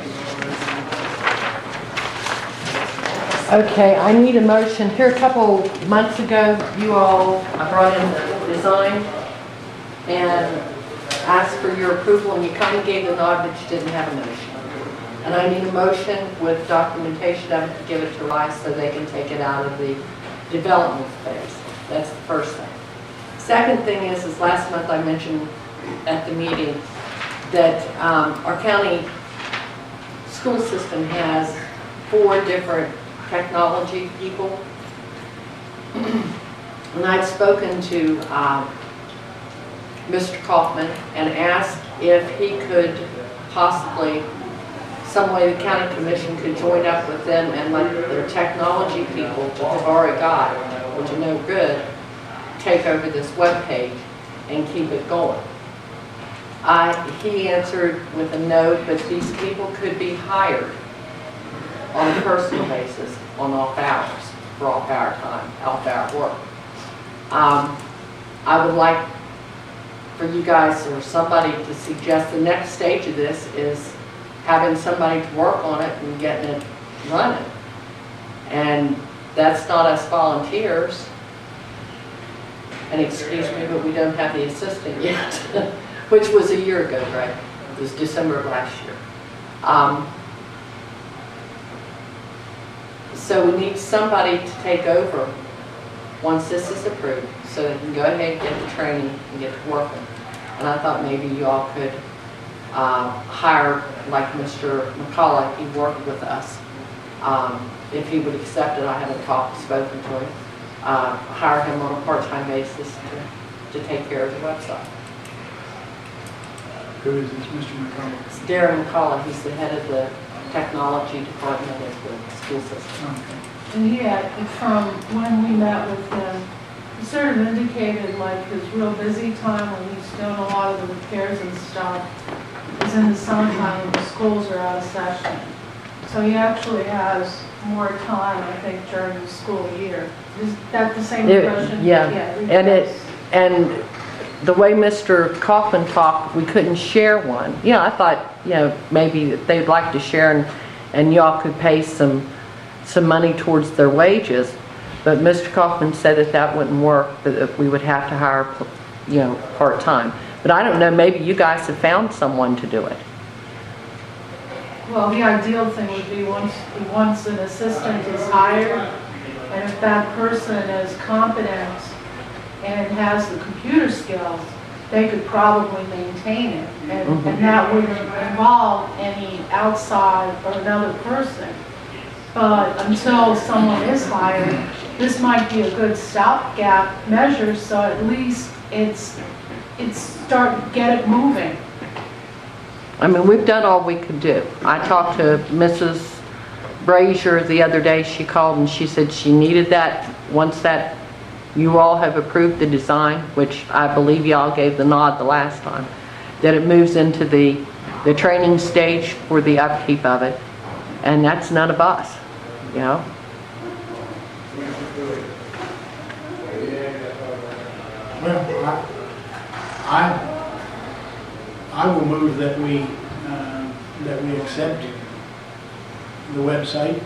Okay, I need a motion. Here a couple months ago, I brought in the design and asked for your approval, and you kind of gave the nod, but you didn't have a motion. And I need a motion with documentation of it to give it to Rice so they can take it out of the development phase. That's the first thing. Second thing is last month I mentioned at the meeting that our county school system has 4 different technology people. And I'd spoken to Mr. Kaufman and asked if he could possibly, some way the county commission could join up with them and let their technology people, which they've already got, which are no good, take over this webpage and keep it going. He answered with a note, but these people could be hired on a personal basis on off hours, for off hour time, off hour work. I would like for you guys or somebody to suggest the next stage of this is having somebody to work on it and getting it running. And that's not us volunteers. And excuse me, but we don't have the assistant yet, which was a year ago, right? It was December of last year. So we need somebody to take over once this is approved, so they can go ahead and get the training and get to working. And I thought maybe you all could hire, like Mr. McCullough, he worked with us. If he would accept it, I haven't spoken to him. Hire him on a part-time basis to take care of the website. Who is this, Mr. McCollum? It's Darren McCullough, he's the head of the technology department of the school system. Okay. And he had, from when we met with him, he sort of indicated like his real busy time when he's doing a lot of the repairs and stuff is in the summertime when the schools are out of session. So he actually has more time, I think, during the school year. Is that the same impression? Yeah, and the way Mr. Kaufman talked, we couldn't share one. You know, I thought, maybe they'd like to share and y'all could pay some money towards their wages. But Mr. Kaufman said that wouldn't work, that we would have to hire, part-time. But I don't know, maybe you guys have found someone to do it. Well, the ideal thing would be once an assistant is hired, and if that person is competent and has the computer skills, they could probably maintain it. And that wouldn't involve any outside or another person. But until someone is hired, this might be a good stopgap measure, so at least get it moving. I mean, we've done all we could do. I talked to Mrs. Brazier the other day. She called and she said she needed that. Once that you all have approved the design, which I believe y'all gave the nod the last time, that it moves into the the training stage for the upkeep of it, and that's none of us, you know? Well, I will move that we accept the website.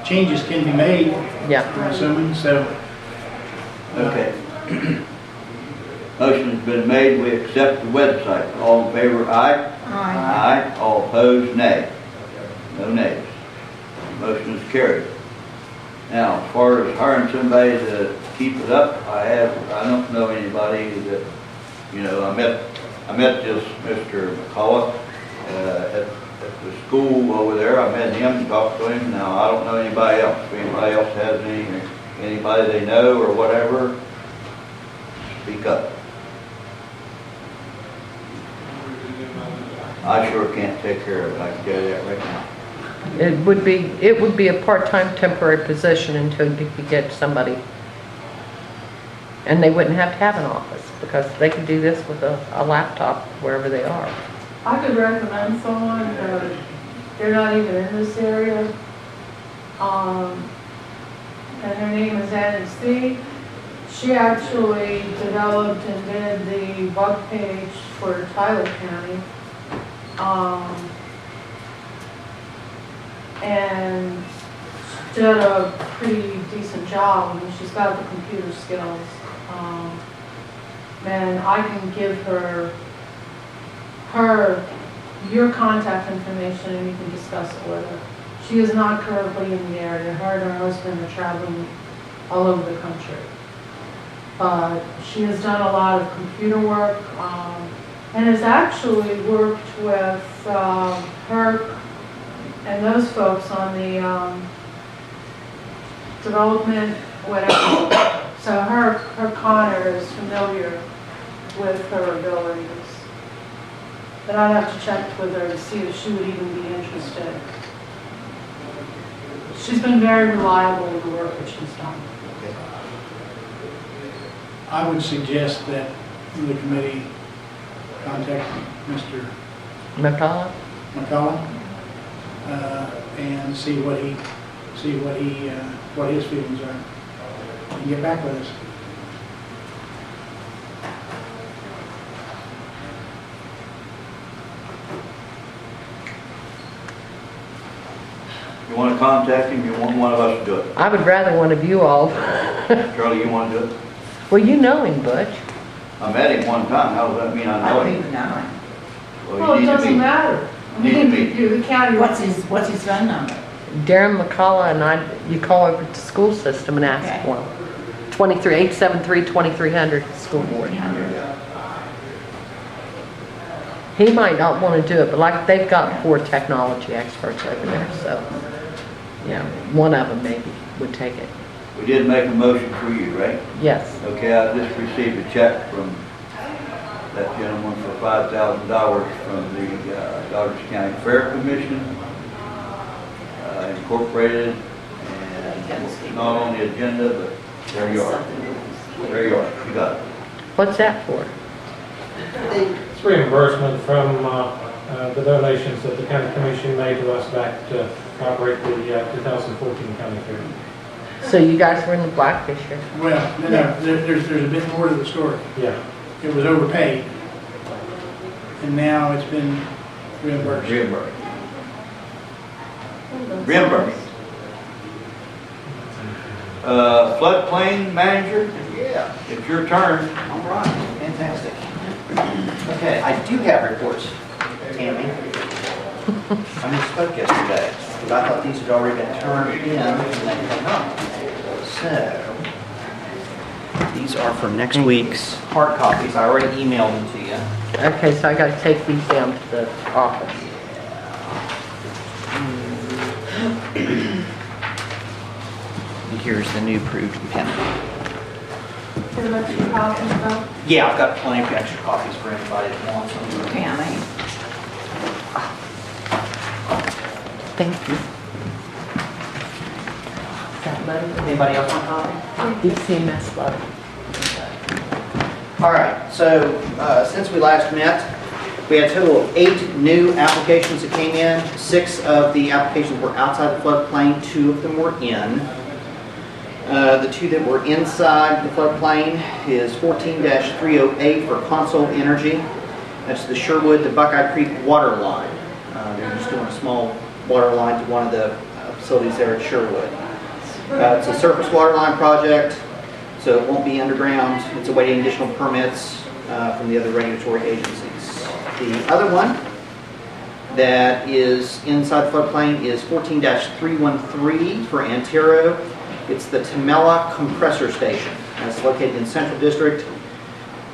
Changes can be made, Yeah. I'm assuming, so. Okay. Motion's been made, we accept the website. All in favor, aye? Aye. All opposed, nay. No nays. Motion is carried. Now, as far as hiring somebody to keep it up, I don't know anybody that, you know, I met this Mr. McCullough at the school over there. I met him and talked to him. Now, I don't know anybody else. If anybody else has anybody they know or whatever, speak up. I sure can't take care of it, I can tell you that right now. It would be a part-time temporary position until you could get somebody. And they wouldn't have to have an office because they could do this with a laptop wherever they are. I could recommend someone, they're not even in this area. And her name is Annie C. She actually developed and did the web page for Tyler County. And did a pretty decent job. I mean, she's got the computer skills. And I can give her your contact information and you can discuss it with her. She is not currently in the area. Her and her husband are traveling all over the country. But she has done a lot of computer work and has actually worked with her and those folks on the development, whatever. So her Connor is familiar with her abilities. But I'd have to check with her to see if she would even be interested. She's been very reliable in the work that she's done. I would suggest that the committee contact Mr. McCullough? And see what his feelings are, and get back with us. You want to contact him, you want one of us to do it? I would rather one of you all. Charlie, you want to do it? Well, you know him, Butch. I met him one time, how does that mean I know him? even know him. Well, it you need to doesn't meet. matter. I Need to mean, meet. you're the county. What's his phone number? Darren McCullough and you call over to the school system and ask Okay. for him. 873-2300 school board. He might not want to do it, but like they've got 4 technology experts over there, so, yeah, one of them maybe would take it. We did make a motion for you, right? Yes. Okay, I just received a check from that gentleman for $5,000 from the Daughters County Fair Commission, Incorporated, and it's not on the agenda, but there you are. There you are, you got it. What's that for? It's reimbursement from the donations that the county commission made to us back to operate the 2014 county fair. So you guys were in the black this year? Well, no, there's a bit more to the story. Yeah. It was overpaid, and now it's been reimbursed. Reimbursed. Floodplain manager? Yeah, It's your turn. all right, fantastic. Okay, I do have reports, Tammy. I misspoke yesterday, but I thought these had already been turned in, and they had not. So, these are from next week's hard copies. I already emailed them to you. Okay, so I gotta take these down to the office. Here's the new approved pen. What about your copies, though? Yeah, I've got plenty of extra copies for anybody that wants them. Tammy. Thank you. Is that letter? Anybody else want a copy? DCMS letter. All right, so since we last met, We had a total of 8 new applications that came in. 6 of the applications were outside the floodplain, 2 of them were in. The 2 that were inside the floodplain is 14-308 for Console Energy. That's the Sherwood to Buckeye Creek water line. They're just doing a small water line to one of the facilities there at Sherwood. It's a surface water line project, so it won't be underground. It's awaiting additional permits from the other regulatory agencies. The other one that is inside the floodplain is 14-313 for Antero. It's the Tamela Compressor Station. It's located in Central District.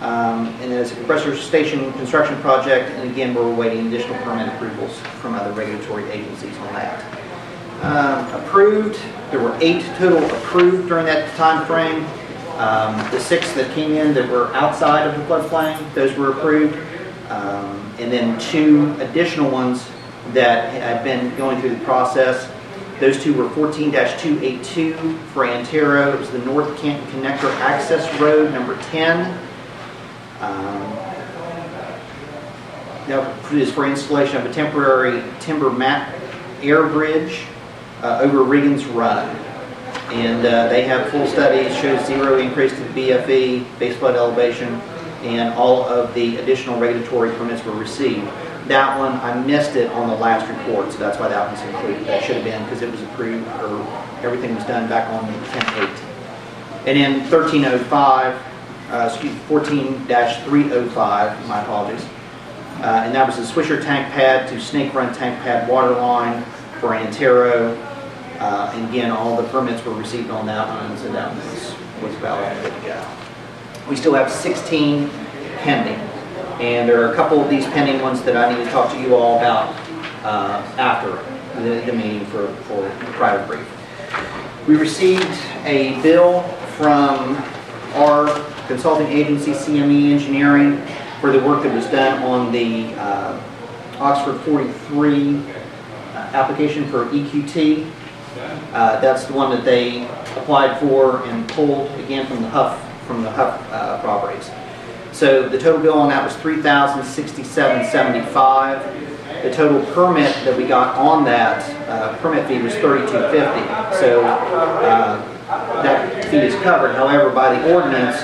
And it's a compressor station construction project, and again, we're awaiting additional permit approvals from other regulatory agencies on that. Approved, there were 8 total approved during that time frame. The 6 that came in that were outside of the floodplain, those were approved. And then 2 additional ones that had been going through the process. Those 2 were 14-282 for Antero. It was the North Canton Connector Access Road, number 10. That is for installation of a temporary timber mat air bridge over Riggins Run. And they have full studies, shows 0 increase to the BFE, base flood elevation, and all of the additional regulatory permits were received. That one, I missed it on the last report, so that's why that one's included. That should have been, because it was approved, or everything was done back on 10/8. And in 14-305, my apologies. And that was the Swisher Tank Pad to Snake Run Tank Pad water line for Antero. And again, all the permits were received on that one, so that was valid and good to go. We still have 16 pending. And there are a couple of these pending ones that I need to talk to you all about after the meeting for a private brief. We received a bill from our consulting agency, CME Engineering, for the work that was done on the Oxford 43 application for EQT. That's the one that they applied for and pulled again from the Huff properties. So the total bill on that was $3,067.75. The total permit that we got on that permit fee was $32.50. So that fee is covered. However, by the ordinance,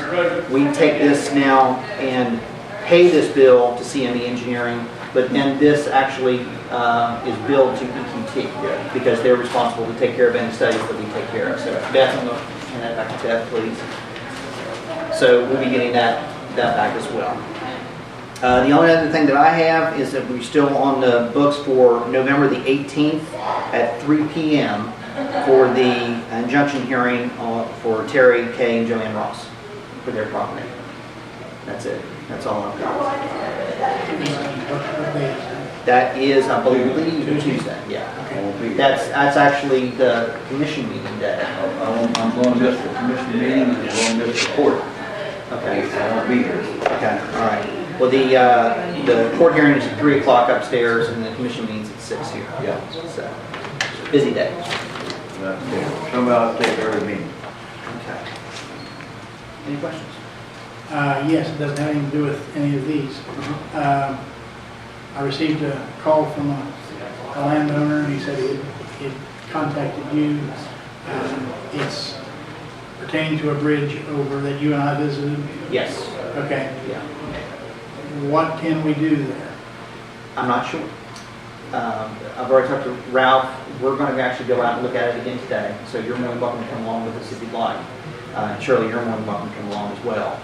we take this now and pay this bill to CME Engineering, but then this actually is billed to EQT because they're responsible to take care of any studies that we take care of. So Beth, I'm going to hand that back to Beth, please. So we'll be getting that back as well. The only other thing that I have is that we're still on the books for November the 18th at 3 p.m. for the injunction hearing for Terry Kay and Joanne Ross for their property. That's it. That's all I've got. That is, I believe, Tuesday. Yeah. That's actually the commission meeting day. I'm going to miss the commission meeting and I'm going to miss the court. Okay. I won't be here. Okay. All right. Well, the court hearing is at 3 o'clock upstairs, and the commission meeting's at 6 here. Yeah. So, busy day. Come out and take every meeting. Okay. Any questions? Yes, it doesn't have anything to do with any of these. I received a call from a landowner, and he said he contacted you. It's pertaining to a bridge over that you and I visited. Yes. Okay. Yeah. What can we do there? I'm not sure. I've already talked to Ralph. We're going to actually go out and look at it again today. So you're more than welcome to come along with us if you'd like. Shirley, you're more than welcome to come along as well.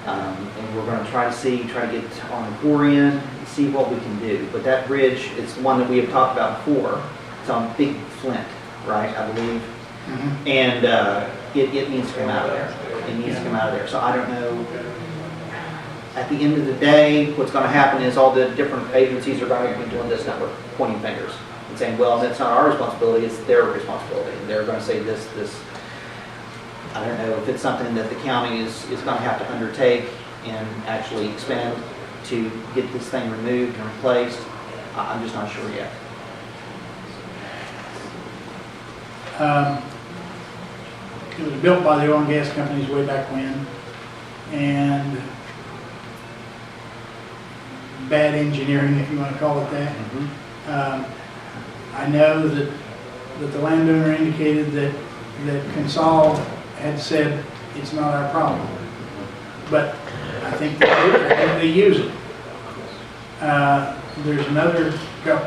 And we're going to try to get on the core in, see what we can do. But that bridge, it's one that we have talked about before. It's on Big Flint, right, I believe. Mm-hmm. And it needs to come out of there. It needs to come out of there. So I don't know. At the end of the day, what's going to happen is all the different agencies are going to be doing this number, pointing fingers and saying, well, that's not our responsibility, it's their responsibility. And they're going to say this. I don't know if it's something that the county is going to have to undertake and actually expend to get this thing removed and replaced. I'm just not sure yet. It was built by the oil and gas companies way back when, and bad engineering, if you want to call it that. I know that the landowner indicated that Consol had said it's not our problem. But I think they use it. There's another,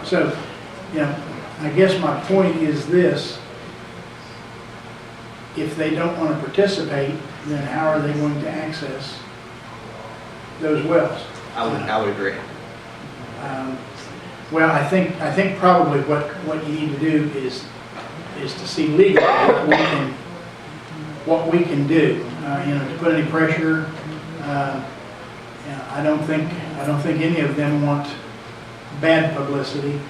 so, I guess my point is this. If they don't want to participate, then how are they going to access those wells? I would agree. Well, I think probably what you need to do is to see legally what we can do. To put any pressure. I don't think any of them want bad publicity.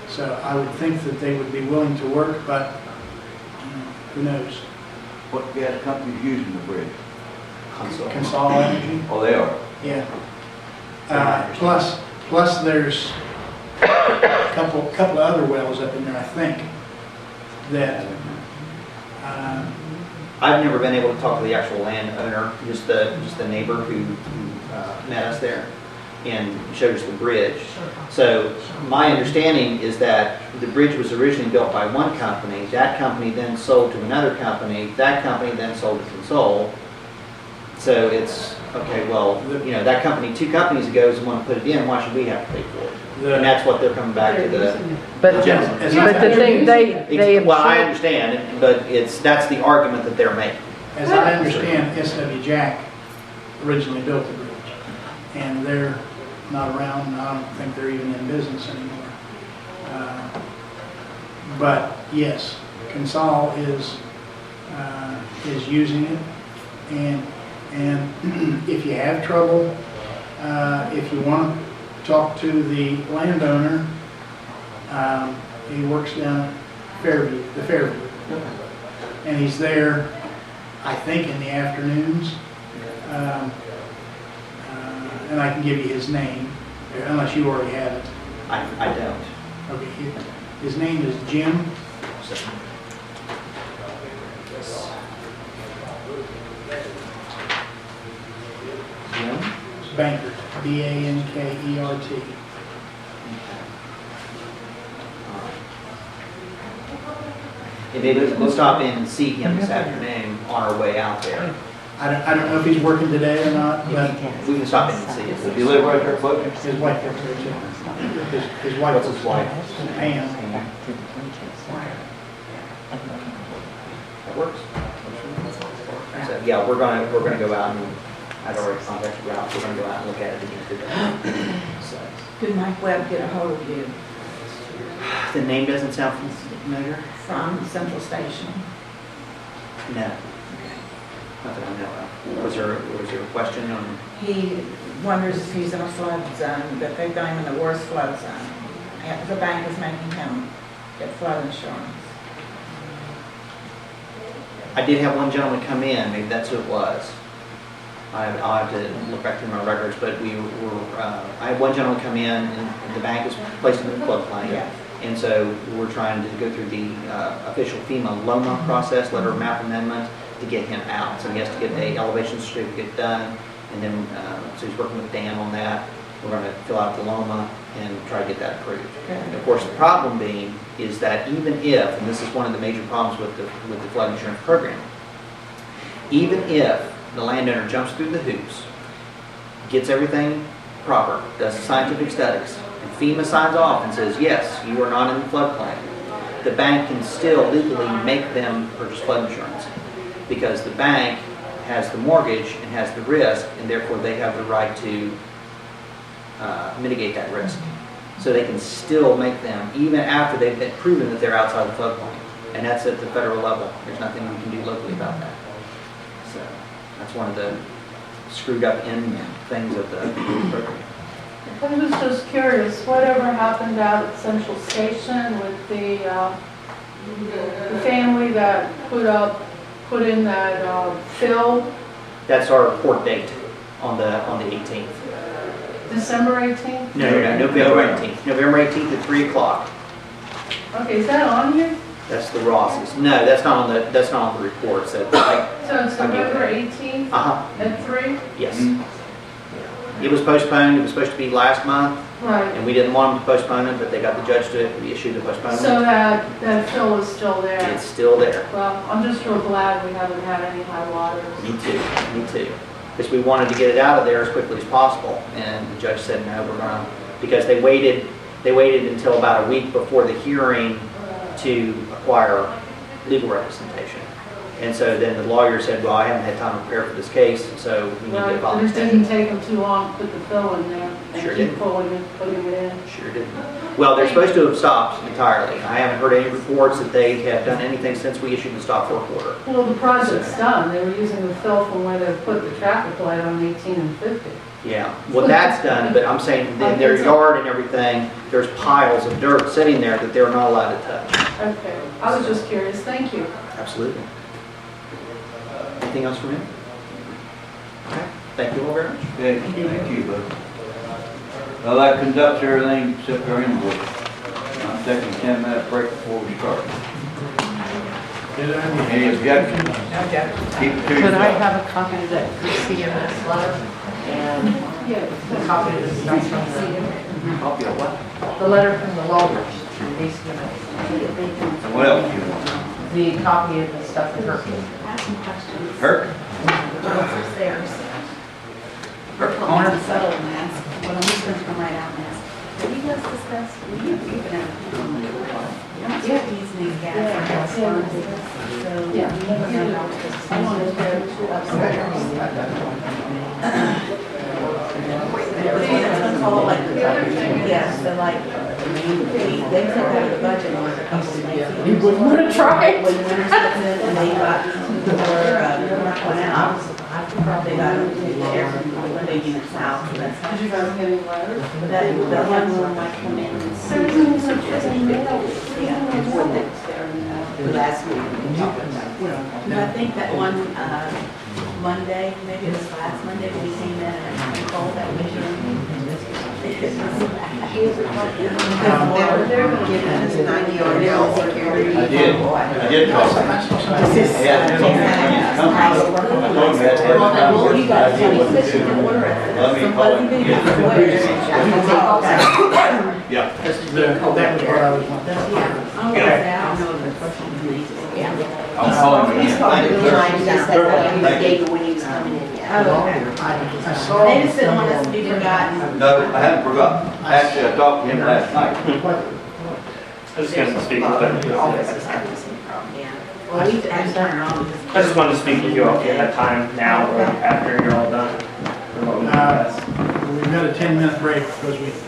So I would think that they would be willing to work, but who knows? What gas company's using the bridge? Consol Energy. Oh, they are? Yeah. Plus there's a couple of other wells up in there, I think, that, I've never been able to talk to the actual landowner, just the neighbor who met us there and showed us the bridge. So my understanding is that the bridge was originally built by one company. That company then sold to another company. That company then sold to Consol. So it's, okay, well, that company 2 companies ago is the one who put it in. Why should we have to pay for it? And that's what they're coming back to the But gentleman. the thing, they Well, I have, understand, but that's the argument that they're making. as I understand, SW Jack originally built the bridge. And they're not around, and I don't think they're even in business anymore. But yes, Consol is using it, and if you have trouble, if you want to talk to the landowner, he works down Fairview, and he's there, I think, in the afternoons. And I can give you his name, unless you already have it. I don't. Okay, his name is Jim. Bankert, Bankert. And maybe we'll stop in and see him this afternoon on our way out there. I don't know if he's working today or not, but We can stop in and see him. If you live right there, close. his wife works there too. His wife. What's his wife? Pam. That works. So, yeah, we're gonna go out and, I've already contacted Ralph, we're gonna go out and look at it again today. So, did Mike Webb get a hold of you the name doesn't sound familiar? from Central Station? No. Not that I know of. Was there a question on? He wonders if he's in a flood zone, that they've got him in the worst flood zone. And the bank is making him get flood insurance. I did have one gentleman come in, maybe that's who it was. I'll have to look back through my records, but I had one gentleman come in and the bank is placed in the floodplain. Yeah. And so we're trying to go through the official FEMA LOMA process, letter of map amendment, to get him out. So he has to get an elevation certificate done, and then, so he's working with Dan on that. We're going to fill out the LOMA and try to get that approved. Okay. And of course, the problem being is that even if, and this is one of the major problems with the flood insurance program, even if the landowner jumps through the hoops, gets everything proper, does the scientific studies, and FEMA signs off and says, yes, you are not in the floodplain, the bank can still legally make them purchase flood insurance because the bank has the mortgage and has the risk, and therefore they have the right to mitigate that risk. So they can still make them, even after they've been proven that they're outside the floodplain. And that's at the federal level. There's nothing we can do locally about that. So that's one of the screwed up end things of the program. I was just curious, whatever happened out at Central Station with the family that put in that fill? That's our court date on the 18th. December 18th? No, November 18th. November 18th at 3 o'clock. Okay, is that on here? That's the Rosses. No, that's not on the reports. So it's November 18th Uh-huh. at 3? Yes. It was postponed, it was supposed to be last month, Right. and we didn't want them to postpone it, but they got the judge to issue the So postponement. that fill is still there. It's still there. Well, I'm just real glad we haven't had any high waters. Me too. Because we wanted to get it out of there as quickly as possible, and the judge said, no, we're gonna, because they waited until about a week before the hearing to acquire legal representation. And so then the lawyer said, well, I haven't had time to prepare for this case, so we need to Right, file but an it didn't extension. take them too long to put the fill in there Sure and didn't. keep putting it in. Sure didn't. Well, they're supposed to have stopped entirely. I haven't heard any reports that they have done anything since we issued the stop work order. Well, the project's done. They were using the fill from where they put the traffic light on 18 and 50. Yeah, well, that's done, but I'm saying in their yard and everything, there's piles of dirt sitting there that they're not allowed to touch. Okay, I was just curious. Thank you. Absolutely. Anything else from you? Okay, thank you all very much. Okay, thank you, bud. Well, that conducts everything except our invoice. I'm taking a 10-minute break before we start. Any objections? No objection. Keep it to Could I yourself. have a copy of that CMS letter and a copy of the stuff from Copy of what? the letter from the lawyers from DCMS? And what else you want? The copy of the stuff from Hercules. Herc? What I'm just going to come right out and ask, have you guys discussed, we've been at these new gas. So, Yeah. I wanted to yeah, so like, they took out the budget on it. You wouldn't want to try it? When winter stepped in and they got more, went out, they got the air conditioning units out, so that's how. Did you guys get any letters? That one will like come in and see. Yeah, it's what the last week we talked about. But I think that one, Monday, maybe it was last Monday, when we came in and called that mission. They're giving us 90-yard security. I did talk. I had to talk to him. I told him that. Well, you guys have a fishing in order. Let me call him. Yeah. That was what I was wanting. I'll call him He's again. probably Thank you, doing sir. like just that's what he was gave when he was coming in. I saw. They just didn't want us to be forgotten. No, I haven't forgotten. Actually, I talked to him last night. I just wanted to speak with them. Offices have the same problem, yeah. Well, we had to turn around. I just wanted to speak with you all if you had time now or after you're all done. Or what would be best. We've got a 10-minute break because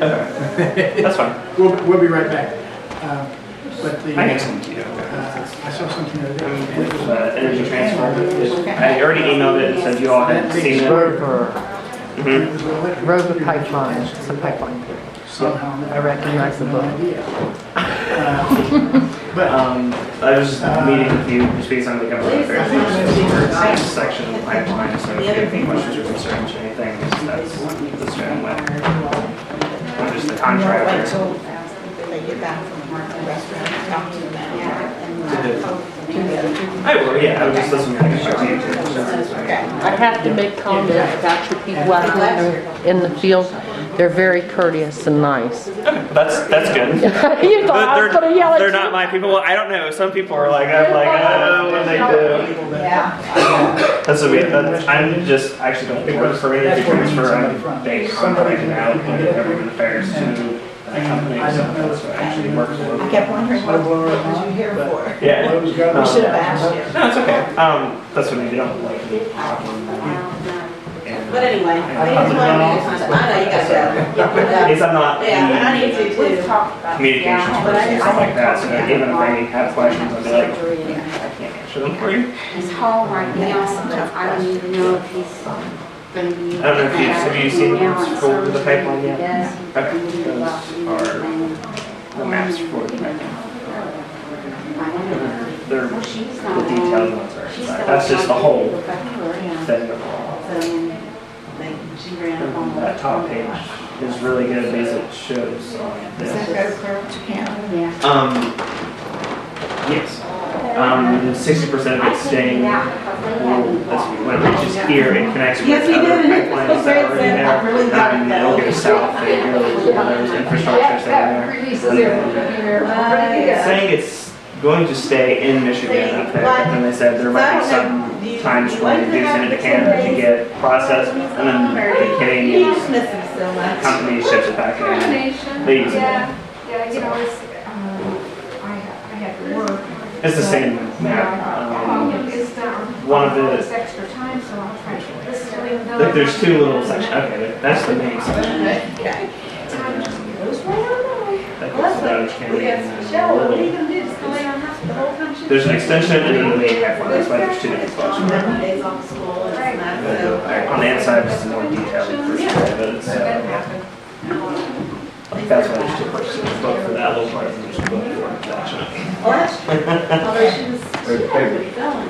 Okay. That's fine. we'll be right back. But the, I can send it to you. I saw something the other day. and it was- Energy transfer. I already emailed it and said you all had seen it. and Mhm. it was an electric Road scooter pipeline, it's a pipeline. somehow. I recognize the book. But I was just meeting with you, just because I'm the government affairs officer, section of the pipeline, so if you have any questions or concerns or anything, that's this gentleman. I'm just the Wait contractor. till they get back from the restaurant, talk to them about it. I will, yeah, I was just listening to you. Okay. I have to make comment about your people out there in the field. They're very courteous and nice. That's good. You thought I was gonna yell at you. They're not my people. Well, I don't know. Some people are like, I'm like, oh, what they do. Yeah. That's what I'm just actually don't work for energy transfer. I'm based on right now in government affairs to a company. So that's what I actually work I for. kept wondering what was you here for? Yeah. We should have asked you. No, it's okay. That's what they don't like me talking. But anyway, they just wanted me to, I know you guys Is I'm not Yeah, I need to the too. communications person and stuff like that, so even if they have questions, I'll be like, I can't answer them for you. He's home right now, so I don't even know if he's gonna be. I don't know if have you seen for the pipeline yet? Yes. Okay, those are the maps for the pipeline. They're the detailed ones are inside. That's just the whole thing overall. She ran up on That top page is really good because it shows on Does that this. go clear to Canada? Yeah. Yes. 60% of it's staying let's see, when it reaches here, it connects with Yes, we other did. pipelines that are already there. And it'll go south and go where there's infrastructure there. Saying it's going to stay in Michigan up there, but then they said there might be some times when it gets into Canada to get processed, and then the Canadian company ships it back in. They use it. Yeah, you know, it's, I had to work. It's the same map. It's One of the, it's extra time, so I'll try to, this is really. there's two little sections, okay, that's the main section. Time just goes right on by. That goes to Dodge County and then Michelle, what are you little- gonna do, just go lay on house the whole time? There's an extension and then the main pipeline, that's why there's two different spots. Days off school and Right. that, On the inside, it's more detailed for sure, but it's, that's why there's two purchases, both for that little part and there's both for that. although she was Very favorite. then,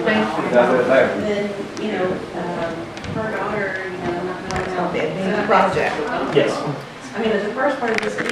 you know, her daughter, you know, not big project. Yes. I mean, the first part of this week,